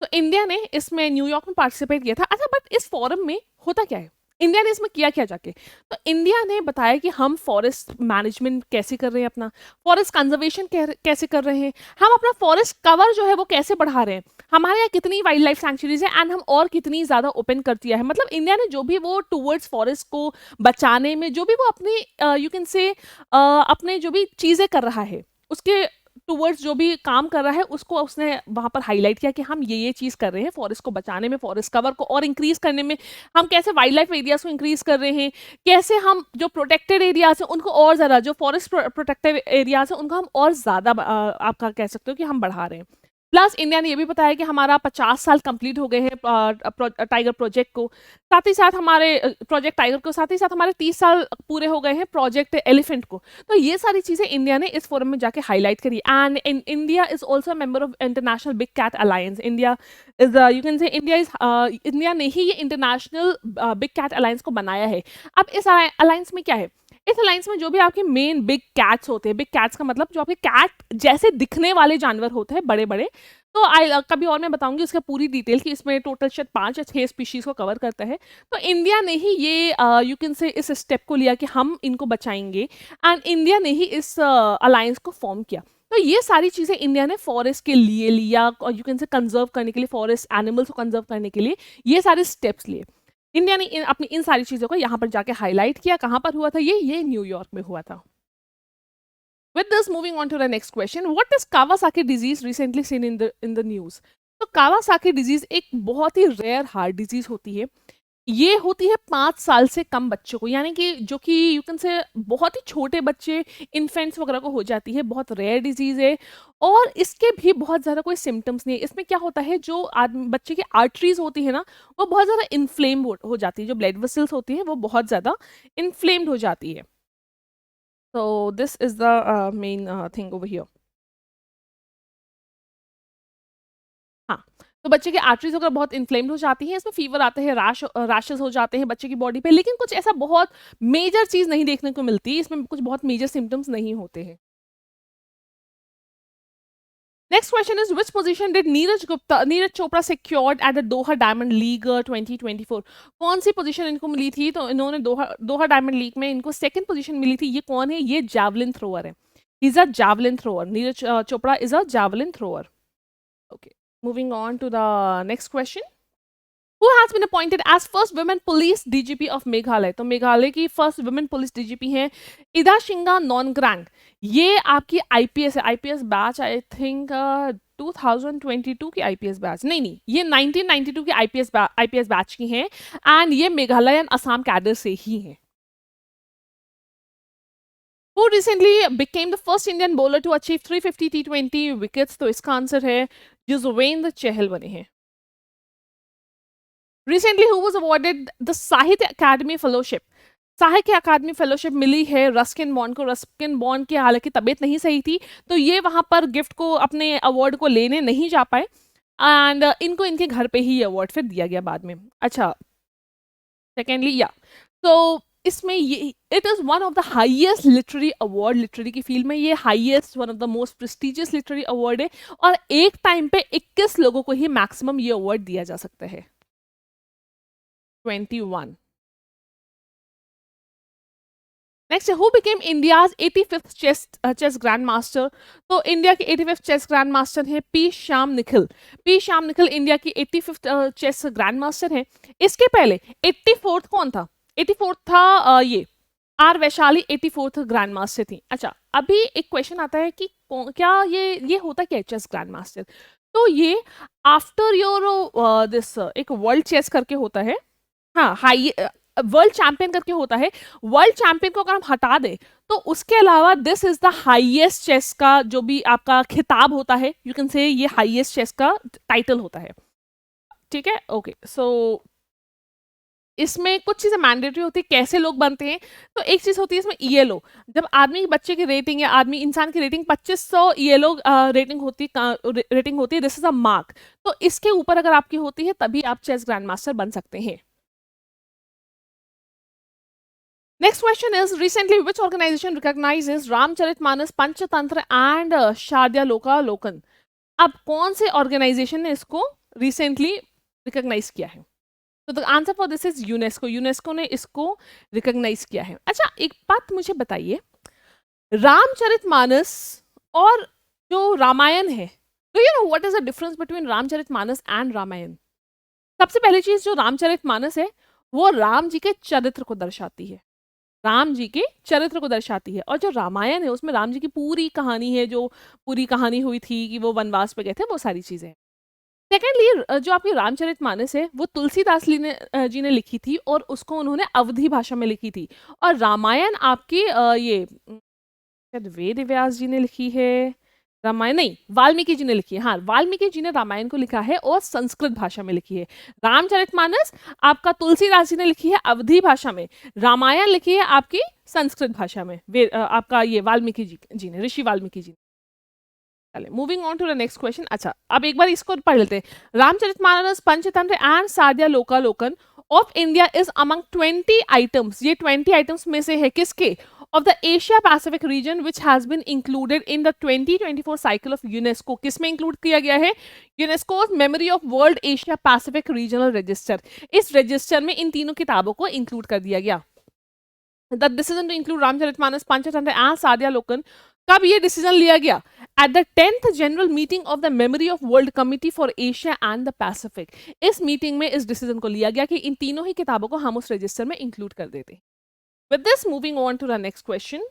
तो इंडिया ने इसमें न्यूयॉर्क में पार्टिसिपेट किया था। अच्छा, बट इस फोरम में होता क्या है? इंडिया ने इसमें किया क्या जाके? तो इंडिया ने बताया कि हम फॉरेस्ट मैनेजमेंट कैसे कर रहे हैं, अपना फॉरेस्ट कंजर्वेशन कैसे कर रहे हैं, हम अपना फॉरेस्ट कवर जो है वो कैसे बढ़ा रहे हैं, हमारे यहाँ कितनी वाइल्ड लाइफ सैंक्चुरीज है एंड हम और कितनी ज्यादा ओपन कर दिया है। मतलब इंडिया ने जो भी वो टूवर्ड्स फॉरेस्ट को बचाने में जो भी वो अपनी यू कैन से अपने जो भी चीजें कर रहा है उसके टूवर्ड्स जो भी काम कर रहा है उसको उसने वहां पर हाईलाइट किया कि हम ये चीज कर रहे हैं फॉरेस्ट को बचाने में, फॉरेस्ट कवर को और इंक्रीज करने में, हम कैसे वाइल्ड लाइफ एरियाज को इंक्रीज कर रहे हैं, कैसे हम जो प्रोटेक्टेड एरियाज है उनको और ज्यादा, जो फॉरेस्ट प्रोटेक्टेड एरियाज है उनको हम और ज्यादा आपका कह सकते हो कि हम बढ़ा रहे हैं। प्लस इंडिया ने ये भी बताया कि हमारा 50 साल कंप्लीट हो गए हैं टाइगर प्रोजेक्ट को, साथ ही साथ हमारे प्रोजेक्ट टाइगर को, साथ ही साथ हमारे 30 साल पूरे हो गए हैं प्रोजेक्ट एलिफेंट को। तो ये सारी चीजें इंडिया ने इस फोरम में जाके हाईलाइट करी। And India is also member of International Big Cat Alliance. India is you can say India ने ही ये इंटरनेशनल बिग कैट अलायंस को बनाया है। अब इस अलायंस में क्या है? इस अलायंस में जो भी आपके मेन बिग कैट्स होते हैं, बिग कैट्स का मतलब जो आपके कैट जैसे दिखने वाले जानवर होते हैं बड़े बड़े, तो कभी और मैं बताऊंगी उसका पूरी डिटेल कि इसमें टोटल शायद 5 या 6 स्पीशीज को कवर करता है। तो इंडिया ने ही ये यू कैन से इस स्टेप को लिया कि हम इनको बचाएंगे एंड इंडिया ने ही इस अलायंस को फॉर्म किया। तो ये सारी चीजें इंडिया ने फॉरेस्ट के लिए लिया और यू कैन से कंजर्व करने के लिए, फॉरेस्ट एनिमल्स को कंजर्व करने के लिए ये सारे स्टेप्स लिए। इंडिया ने अपनी इन सारी चीजों को यहाँ पर जाके हाईलाइट किया। कहाँ पर हुआ था ये न्यूयॉर्क में हुआ था। With this, moving on to the next question, what is Kawasaki disease recently seen in the news? तो Kawasaki disease एक बहुत ही रेयर हार्ट डिजीज होती है। ये होती है 5 साल से कम बच्चों को, यानी कि जो कि यू कैन से बहुत ही छोटे बच्चे, इन्फेंट्स वगैरह को हो जाती है। बहुत रेयर डिजीज है और इसके भी बहुत ज़्यादा कोई सिम्टम्स नहीं है। इसमें क्या होता है, जो बच्चे की आर्टरीज होती है ना वो बहुत ज़्यादा इन्फ्लेम हो जाती है, जो ब्लड वेसल्स होती है वो बहुत ज़्यादा इन्फ्लेम्ड हो जाती है। So this is the main thing over here. हाँ, तो बच्चे की आर्टरीज अगर बहुत इन्फ्लेम्ड हो जाती हैं, इसमें फीवर आते हैं, रैशेस हो जाते हैं बच्चे की बॉडी पे, लेकिन कुछ ऐसा बहुत मेजर चीज नहीं देखने को मिलती, इसमें कुछ बहुत मेजर सिम्टम्स नहीं होते हैं। Next question is which position did Neeraj Chopra secured at the Doha diamond league 2024? कौन सी पोजीशन इनको मिली थी? तो इन्होंने दोहा डायमंड लीग में इनको सेकंड पोजीशन मिली थी। ये कौन है? ये जैवलिन थ्रोअर है। Is a javelin thrower. Neeraj Chopra is a javelin thrower. Okay, moving on to the next question. Who has been appointed as first women police DGP of Meghalaya? तो मेघालय की फर्स्ट वुमेन पुलिस डीजीपी हैं इदा शिंगा नॉनग्रैंग। ये आपकी IPS है, IPS batch I think 2022 की IPS batch, नहीं ये 1992 की आईपीएस बैच की हैं एंड ये मेघालय एंड असम कैडर से ही हैं। Who recently became the first Indian bowler to achieve 350 T20 wickets? तो इसका आंसर है युजवेंद्र चहल बने हैं। Recently, who was awarded the साहित्य अकादमी फेलोशिप? साहित्य अकादमी फेलोशिप मिली है रस्किन बॉन्ड को। रस्किन बॉन्ड की हालांकि तबीयत नहीं सही थी तो ये वहां पर गिफ्ट को, अपने अवार्ड को लेने नहीं जा पाए एंड इनको इनके घर पे ही अवार्ड फिर दिया गया बाद में। अच्छा, सेकेंडली तो इसमें ये it is one of the highest literary award, literary की फील्ड में ये highest, one of the most prestigious literary award है और एक टाइम पे 21 लोगों को ही मैक्सिमम ये अवार्ड दिया जा सकता है। 21। Next, who became India's 85th chess grand master? तो इंडिया के 85th चेस ग्रैंड मास्टर है P Shyam Nikhil. P Shyam Nikhil India की 85th चेस ग्रैंड मास्टर है। इसके पहले 84th कौन था? 84th था ये are Vaishali 84th grand master थी। अच्छा, अभी एक क्वेश्चन आता है कि क्या ये होता क्या है चेस ग्रैंड मास्टर? तो ये आफ्टर योर दिस एक वर्ल्ड चेस करके होता है। हाँ, हाई वर्ल्ड चैंपियन करके होता है, वर्ल्ड चैंपियन को अगर हम हटा दें तो उसके अलावा this is the highest chess का जो भी आपका खिताब होता है, यू कैन से ये हाईएस्ट चेस का टाइटल होता है, ठीक है। ओके, सो इसमें कुछ चीज़ें मैंडेटरी होती है, कैसे लोग बनते हैं। तो एक चीज़ होती है इसमें ईएलओ, जब आदमी बच्चे की रेटिंग या आदमी इंसान की रेटिंग 2500 ईएलओ रेटिंग होती है, दिस इज अ मार्क। तो इसके ऊपर अगर आपकी होती है तभी आप चेस ग्रैंड मास्टर बन सकते हैं। Next question is recently which organisation recognises Ramcharitmanas, Panchatantra and Shardulalokan. अब कौन से ऑर्गेनाइजेशन ने इसको रिसेंटली रिकॉग्नाइज किया है? तो the answer for this is UNESCO. UNESCO ने इसको रिकॉग्नाइज किया है। अच्छा, एक बात मुझे बताइए, रामचरितमानस और जो रामायण है, do you know what is the difference between Ramcharitmanas and Ramayan? सबसे पहली चीज, जो रामचरितमानस है वो राम जी के चरित्र को दर्शाती है, राम जी के चरित्र को दर्शाती है, और जो रामायण है उसमें राम जी की पूरी कहानी है, जो पूरी कहानी हुई थी कि वो वनवास पे गए थे, वो सारी चीजें हैं। सेकेंडली, जो आपकी रामचरितमानस है वो तुलसीदास जी ने लिखी थी और उसको उन्होंने अवधी भाषा में लिखी थी। और रामायण आपकी शायद वेद व्यास जी ने लिखी है, रामायण नहीं, वाल्मीकि जी ने लिखी है। हाँ, वाल्मीकि जी ने रामायण को लिखा है और संस्कृत भाषा में लिखी है। रामचरितमानस आपका तुलसीदास जी ने लिखी है अवधी भाषा में, रामायण लिखी है आपकी संस्कृत भाषा में, आपका ये वाल्मीकि जी ने, ऋषि वाल्मीकि जी ने। चलिए, moving on to the next question. अच्छा, अब एक बार इसको पढ़ लेते हैं। Ramcharitmanas, Panchatantra and Shardulalokan of India is among 20 items, ये 20 आइटम्स में से है किसके? Of the Asia Pacific region which has been included in the 2024 cycle of UNESCO. किसमें इंक्लूड किया गया है? UNESCO memory of world Asia Pacific regional register. इस रजिस्टर में इन तीनों किताबों को इंक्लूड कर दिया गया। The decision to include Ramcharitmanas, Panchatantra and Shardulalokan, कब ये डिसीजन लिया गया? At the 10th general meeting of the memory of world committee for Asia and the Pacific. इस मीटिंग में इस डिसीजन को लिया गया कि इन तीनों ही किताबों को हम उस रजिस्टर में इंक्लूड कर देते। With this, moving on to the next question.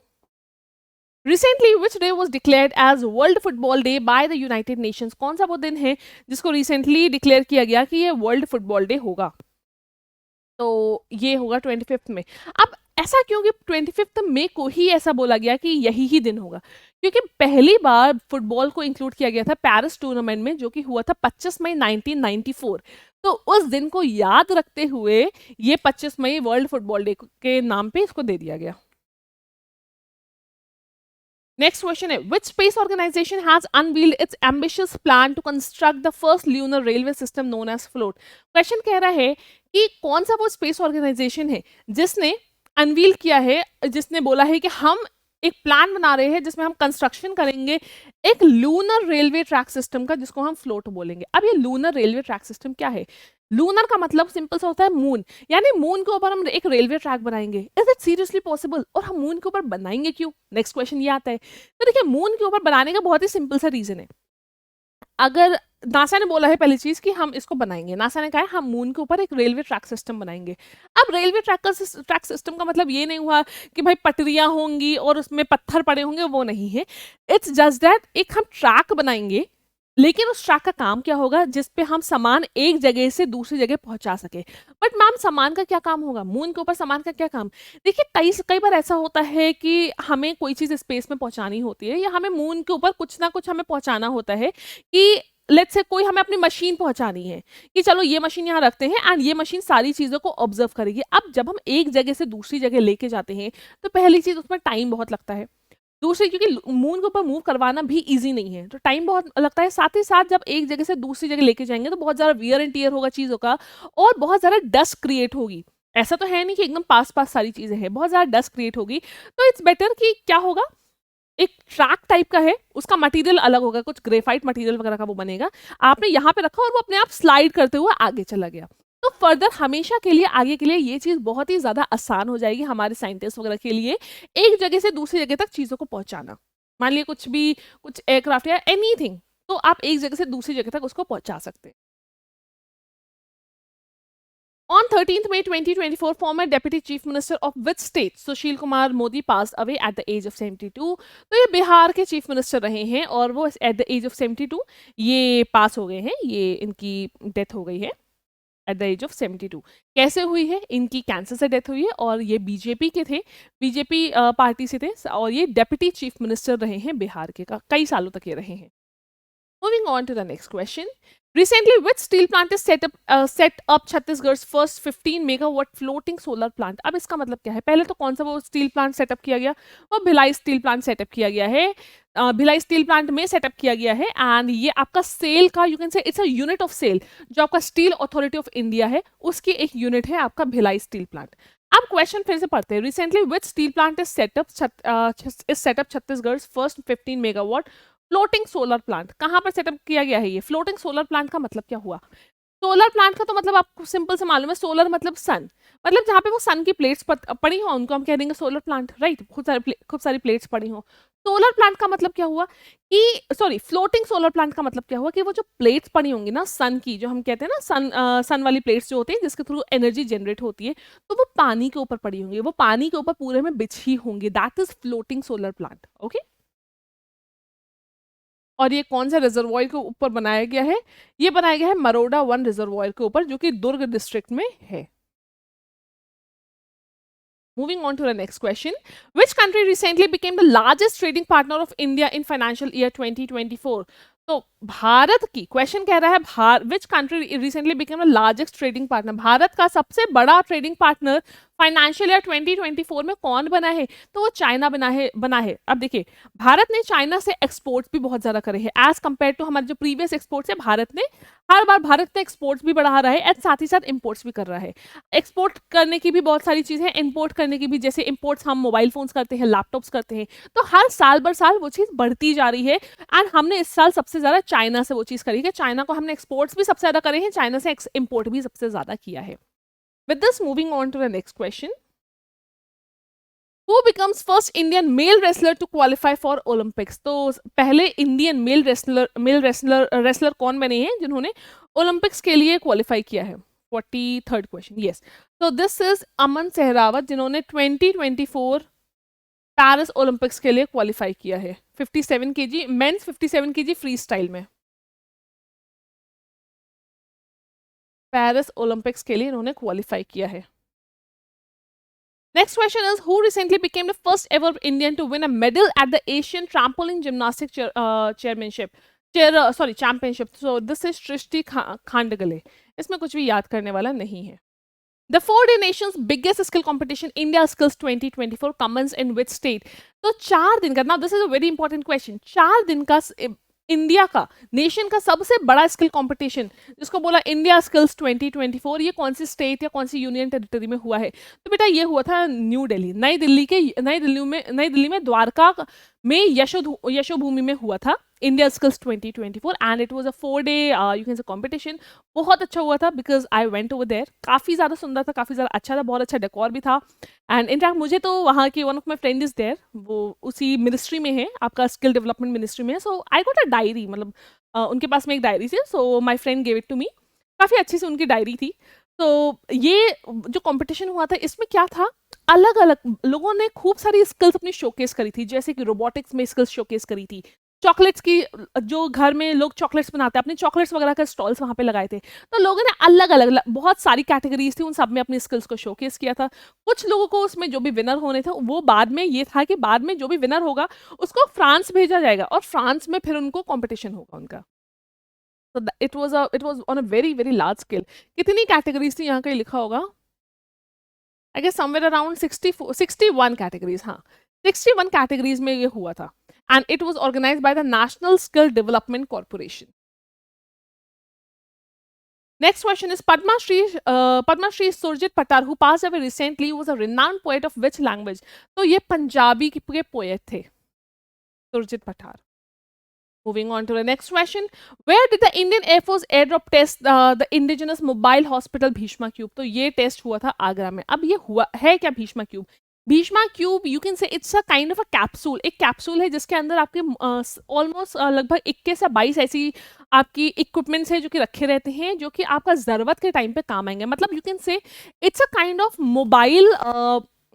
Recently which day was declared as World Football Day by the United Nations. कौन सा वो दिन है जिसको रिसेंटली डिक्लेयर किया गया कि ये वर्ल्ड फुटबॉल डे होगा? तो ये होगा 25 में। अब ऐसा क्यों कि 25 मई को ही ऐसा बोला गया कि यही ही दिन होगा? क्योंकि पहली बार फुटबॉल को इंक्लूड किया गया था पेरिस टूर्नामेंट में, जो कि हुआ था 25 मई 1994। तो उस दिन को याद रखते हुए ये 25 मई वर्ल्ड फुटबॉल डे के नाम पे इसको दे दिया गया। नेक्स्ट क्वेश्चन है, which space organisation has unveiled its ambitious plan to construct the first lunar railway system known as FLOAT. Question कह रहा है कि कौन सा वो स्पेस ऑर्गेनाइजेशन है जिसने अनवील किया है, जिसने बोला है कि हम एक प्लान बना रहे हैं जिसमें हम कंस्ट्रक्शन करेंगे एक लूनर रेलवे ट्रैक सिस्टम का, जिसको हम फ्लोट बोलेंगे। अब ये लूनर रेलवे ट्रैक सिस्टम क्या है? लूनर का मतलब सिंपल सा होता है मून, यानी मून के ऊपर हम एक रेलवे ट्रैक बनाएंगे। Is it seriously possible? और हम मून के ऊपर बनाएंगे क्यों? नेक्स्ट क्वेश्चन ये आता है। तो देखिए, मून के ऊपर बनाने का बहुत ही सिंपल सा रीजन है। अगर नासा ने बोला है पहली चीज कि हम इसको बनाएंगे, नासा ने कहा है हम मून के ऊपर एक रेलवे ट्रैक सिस्टम बनाएंगे। अब रेलवे ट्रैक सिस्टम का मतलब ये नहीं हुआ कि भाई पटरियां होंगी और उसमें पत्थर पड़े होंगे, वो नहीं है। इट्स जस्ट दैट एक हम ट्रैक बनाएंगे, लेकिन उस ट्रैक का काम क्या होगा? जिसपे हम सामान एक जगह से दूसरी जगह पहुंचा सके। बट मैम, सामान का क्या काम होगा? मून के ऊपर सामान का क्या काम? देखिए, कई बार ऐसा होता है कि हमें कोई चीज स्पेस में पहुंचानी होती है, या हमें मून के ऊपर कुछ ना कुछ हमें पहुंचाना होता है कि लेट्स से कोई हमें अपनी मशीन पहुंचानी है कि चलो ये मशीन यहाँ रखते हैं एंड ये मशीन सारी चीजों को ऑब्जर्व करेगी। अब जब हम एक जगह से दूसरी जगह लेके जाते हैं तो पहली चीज उसमें टाइम बहुत लगता है, दूसरी क्योंकि मून के ऊपर मूव करवाना भी इजी नहीं है, तो टाइम बहुत लगता है। साथ ही साथ जब एक जगह से दूसरी जगह लेके जाएंगे तो बहुत ज्यादा वियर एंड टियर होगा चीजों का, और बहुत ज्यादा डस्ट क्रिएट होगी। ऐसा तो है नहीं कि एकदम पास पास सारी चीजें हैं, बहुत ज्यादा डस्ट क्रिएट होगी। तो इट्स बेटर कि क्या होगा, एक ट्रैक टाइप का है, उसका मटेरियल अलग होगा, कुछ ग्रेफाइट मटेरियल वगैरह का वो बनेगा, आपने यहाँ पे रखा और वो अपने आप स्लाइड करते हुए आगे चला गया। तो फर्दर हमेशा के लिए आगे के लिए ये चीज बहुत ही ज्यादा आसान हो जाएगी हमारे साइंटिस्ट वगैरह के लिए, एक जगह से दूसरी जगह तक चीजों को पहुंचाना। मान लिया कुछ एयरक्राफ्ट या एनीथिंग, तो आप एक जगह से दूसरी जगह तक उसको पहुंचा सकते हैं। On 13th May 2024, former Deputy Chief Minister of which state Sushil Kumar Modi passed away at the age of 72। तो ये बिहार के चीफ मिनिस्टर रहे हैं और वो एट द एज ऑफ 72 ये पास हो गए हैं, ये इनकी डेथ हो गई है। At the age of 72। कैसे हुई है? इनकी कैंसर से डेथ हुई है और ये बीजेपी के थे, बीजेपी पार्टी से थे और ये डेप्यूटी चीफ मिनिस्टर रहे हैं बिहार के, कई सालों तक ये रहे हैं। Moving on to the next question. Recently, which steel plant is set up Chhattisgarh's first 15 megawatt floating solar plant? अब इसका मतलब क्या है? पहले तो कौन सा वो स्टील प्लांट सेटअप किया गया? वो भिलाई स्टील प्लांट सेटअप किया गया है। भिलाई स्टील प्लांट में सेटअप किया गया है एंड ये आपका सेल का, you can say it's a unit of SAIL, जो आपका स्टील अथॉरिटी ऑफ इंडिया है उसकी एक यूनिट है आपका भिलाई स्टील प्लांट। अब क्वेश्चन फिर से पढ़ते हैं। Recently which steel plant is setup Chhattisgarh first 15 megawatt floating solar plant? कहाँ पर सेटअप किया गया है ये? फ्लोटिंग सोलर प्लांट का मतलब क्या हुआ? सोलर प्लांट का तो मतलब आपको सिंपल से मालूम है, सोलर मतलब सन, मतलब जहाँ पे वो सन की प्लेट्स पड़ी हो उनको हम कह देंगे सोलर प्लांट, राइट? खूब सारी प्लेट्स पड़ी हो। सोलर प्लांट का मतलब क्या हुआ कि, सॉरी, फ्लोटिंग सोलर प्लांट का मतलब क्या हुआ कि वो जो प्लेट्स पड़ी होंगी ना सन की, जो हम कहते हैं ना सन वाली प्लेट्स जो होती है जिसके थ्रू एनर्जी जनरेट होती है, तो वो पानी के ऊपर पड़ी होंगी, वो पानी के ऊपर पूरे में बिछी होंगी। That is floating solar plant. Okay, और ये कौन सा रिजर्वॉयर के ऊपर बनाया गया है? ये बनाया गया है मरोडा 1 रिजर्वॉयर के ऊपर, जो कि दुर्ग डिस्ट्रिक्ट में है। Moving on to the next question. Which country recently became the largest trading partner of India in financial year 2024? तो भारत की क्वेश्चन कह रहा है, which country recently became the largest trading partner? Bharat का सबसे बड़ा ट्रेडिंग पार्टनर फाइनेंशियल ईयर 2024 में कौन बना है? तो वो चाइना बना है। अब देखिए, भारत ने चाइना से एक्सपोर्ट्स भी बहुत ज्यादा करे हैं एज कंपेयर टू हमारे जो प्रीवियस एक्सपोर्ट्स है। भारत ने एक्सपोर्ट्स भी बढ़ा रहा है एंड साथ ही साथ इम्पोर्ट्स भी कर रहा है। एक्सपोर्ट करने की भी बहुत सारी चीजें, इंपोर्ट करने की भी, जैसे इंपोर्ट्स हम मोबाइल फोन्स करते हैं, लैपटॉप्स करते हैं, तो हर साल बर साल वो चीज बढ़ती जा रही है एंड हमने इस साल सबसे ज्यादा चाइना से वो चीज करी है। चाइना को हमने एक्सपोर्ट्स भी सबसे ज्यादा करे हैं, चाइना से इंपोर्ट भी सबसे ज्यादा किया है। With this moving on to the next question. Who becomes first Indian male wrestler to qualify for Olympics? तो पहले इंडियन मेल रेसलर कौन बने हैं जिन्होंने ओलंपिक्स के लिए क्वालिफाई किया है? 43rd question. यस, तो दिस इज अमन सहरावत, जिन्होंने 2024 पेरिस ओलंपिक्स के लिए क्वालिफाई किया है 57 KG men's 57 KG free style में। पेरिस ओलंपिक्स के लिए इन्होंने क्वालिफाई किया है। Next question is, who recently became the first ever Indian to win a medal at the Asian Trampoline Gymnastics Championship? So this is Shrishti Khandagale. इसमें कुछ भी याद करने वाला नहीं है। The 4-day nation's biggest skill competition, India Skills 2024, commences in which state? तो 4 दिन का, now this is a very important question, 4 दिन का इंडिया का, नेशन का सबसे बड़ा स्किल कंपटीशन जिसको बोला इंडिया स्किल्स 2024, ये कौन सी स्टेट या कौन सी यूनियन टेरिटरी में हुआ है? तो बेटा ये हुआ था न्यू दिल्ली, नई दिल्ली में द्वारका में यशोभूमि में हुआ था India skills 2024 and it was a 4-डे यू कैन से कॉम्पिटिशन। बहुत अच्छा हुआ था because I went over there. काफ़ी ज़्यादा सुंदर था, काफ़ी ज़्यादा अच्छा था, बहुत अच्छा डेकोर भी था एंड इनफैक्ट मुझे तो वहाँ की one of my friend is there, वो उसी मिनिस्ट्री में है, आपका स्किल डेवलपमेंट मिनिस्ट्री में है। सो आई गॉट अ डायरी, मतलब उनके पास में एक डायरी थी, so my friend gave it to me. काफ़ी अच्छी सी उनकी डायरी थी। तो ये जो कंपटीशन हुआ था इसमें क्या था, अलग अलग लोगों ने खूब सारी स्किल्स अपनी शोकेस करी थी, जैसे कि रोबोटिक्स में स्किल्स शोकेस करी थी, चॉकलेट्स की, जो घर में लोग चॉकलेट्स बनाते हैं अपने चॉकलेट्स वगैरह का स्टॉल्स वहाँ पे लगाए थे। तो लोगों ने अलग अलग बहुत सारी कैटेगरीज थी, उन सब में अपनी स्किल्स को शोकेस किया था। कुछ लोगों को उसमें जो भी विनर होने थे, वो बाद में ये था कि बाद में जो भी विनर होगा उसको फ्रांस भेजा जाएगा और फ्रांस में फिर उनको कॉम्पिटिशन होगा उनका। तो it was on a very very large scale. कितनी कैटेगरीज थी यहाँ कहीं लिखा होगा, I guess somewhere around 61 categories, हाँ 61 कैटेगरीज में ये हुआ था and it was organized by the National Skill Development Corporation. Next question is Padma Shri Surjit Pattar, who passed away recently, was a renowned poet of which language? तो ये पंजाबी के poet थे सुरजीत पठार। Moving on to the next question, where did the Indian Air Force airdrop test the indigenous mobile hospital Bhishma Cube? तो ये test हुआ था आगरा में। अब ये हुआ है क्या Bheeshma cube? Bheeshma cube you can say it's a kind of a capsule, एक कैप्सूल है जिसके अंदर आपके ऑलमोस्ट लगभग 21 से 22 ऐसी आपकी इक्विपमेंट्स है जो कि रखे रहते हैं, जो कि आपका ज़रूरत के टाइम पे काम आएंगे। मतलब you can say it's a kind of mobile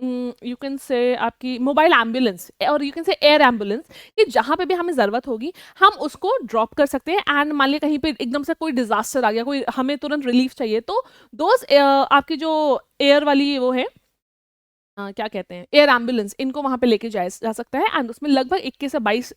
you can से आपकी मोबाइल एम्बुलेंस और यू कैन से एयर एम्बुलेंस, कि जहाँ पे भी हमें ज़रूरत होगी हम उसको ड्रॉप कर सकते हैं। एंड मान लिया कहीं पे एकदम से कोई डिज़ास्टर आ गया, कोई हमें तुरंत रिलीफ चाहिए, तो दोज आपकी जो एयर वाली वो है, क्या कहते हैं, एयर एम्बुलेंस, इनको वहाँ पे लेके जा सकता है। एंड उसमें लगभग 21 से 22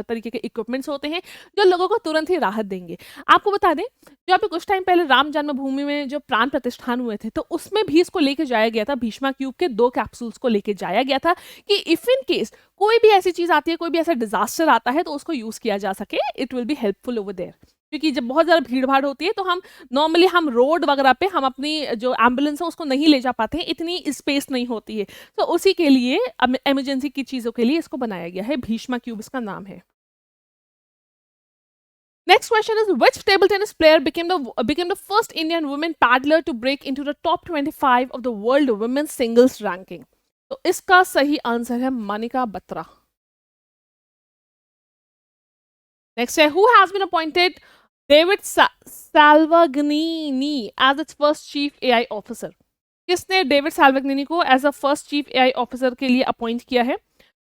तरीके के इक्विपमेंट्स होते हैं जो लोगों को तुरंत ही राहत देंगे। आपको बता दें, जो अभी कुछ टाइम पहले राम जन्मभूमि में जो प्राण प्रतिष्ठान हुए थे, तो उसमें भी इसको लेके जाया गया था, भीष्मा क्यूब के 2 कैप्सूल्स को लेके जाया गया था कि इफ इन केस कोई भी ऐसी चीज़ आती है, कोई भी ऐसा डिज़ास्टर आता है, तो उसको यूज़ किया जा सके। It will be helpful over there, क्योंकि जब बहुत ज़्यादा भीड़-भाड़ होती है तो हम नॉर्मली हम रोड वगैरह पे हम अपनी जो एम्बुलेंस है उसको नहीं ले जा पाते हैं, इतनी स्पेस नहीं होती है। तो उसी के लिए इमरजेंसी की चीज़ों के लिए इसको बनाया गया है, भीष्मा क्यूब इसका नाम है। Next question is, which table tennis player became the first Indian woman paddler to break into the top 25 of the world women's singles ranking? तो इसका सही आंसर है मनिका बत्रा। Next है, who has been appointed David Salvagnini as its first chief AI officer? किसने David Salvagnini को as a first chief AI officer के लिए appoint किया है?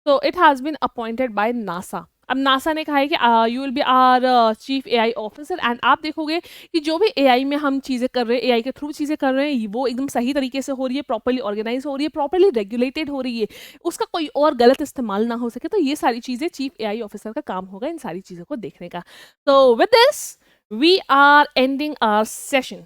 तो it has been appointed by NASA. अब नासा ने कहा है कि you will be our chief AI officer. And आप देखोगे कि जो भी एआई में हम चीज़ें कर रहे हैं, एआई के थ्रू चीज़ें कर रहे हैं, वो एकदम सही तरीके से हो रही है, प्रॉपर्ली ऑर्गेनाइज हो रही है, प्रॉपर्ली रेगुलेटेड हो रही है, उसका कोई और गलत इस्तेमाल ना हो सके। तो ये सारी चीज़ें चीफ एआई ऑफिसर का काम होगा, इन सारी चीज़ों को देखने का। तो with this we are ending our session.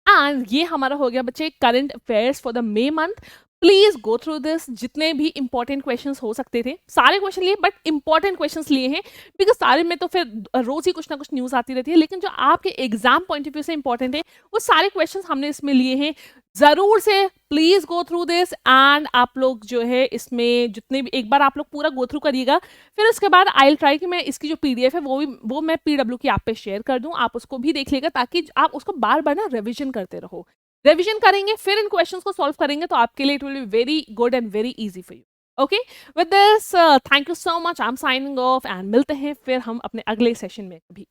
And ये हमारा हो गया बच्चे current affairs for the May month. Please go through this, जितने भी इंपॉर्टेंट क्वेश्चंस हो सकते थे सारे क्वेश्चन लिए, बट इंपॉर्टेंट क्वेश्चंस लिए हैं, बिकॉज सारे में तो फिर रोज ही कुछ ना कुछ न्यूज आती रहती है, लेकिन जो आपके एग्जाम पॉइंट ऑफ व्यू से इंपॉर्टेंट है वो सारे क्वेश्चंस हमने इसमें लिए हैं। जरूर से please go through this. And आप लोग जो है इसमें जितने भी, एक बार आप लोग पूरा गो थ्रू करिएगा, फिर उसके बाद आई विल ट्राई कि मैं इसकी जो पीडीएफ है वो मैं पीडब्ल्यू की ऐप पे शेयर कर दूं, आप उसको भी देख लेगा, ताकि आप उसको बार बार ना रिविजन करते रहो। रिविजन करेंगे फिर इन क्वेश्चंस को सॉल्व करेंगे, तो आपके लिए it will be very good and very easy for you. Okay, with this thank you so much, I am signing off, and मिलते हैं फिर हम अपने अगले सेशन में भी।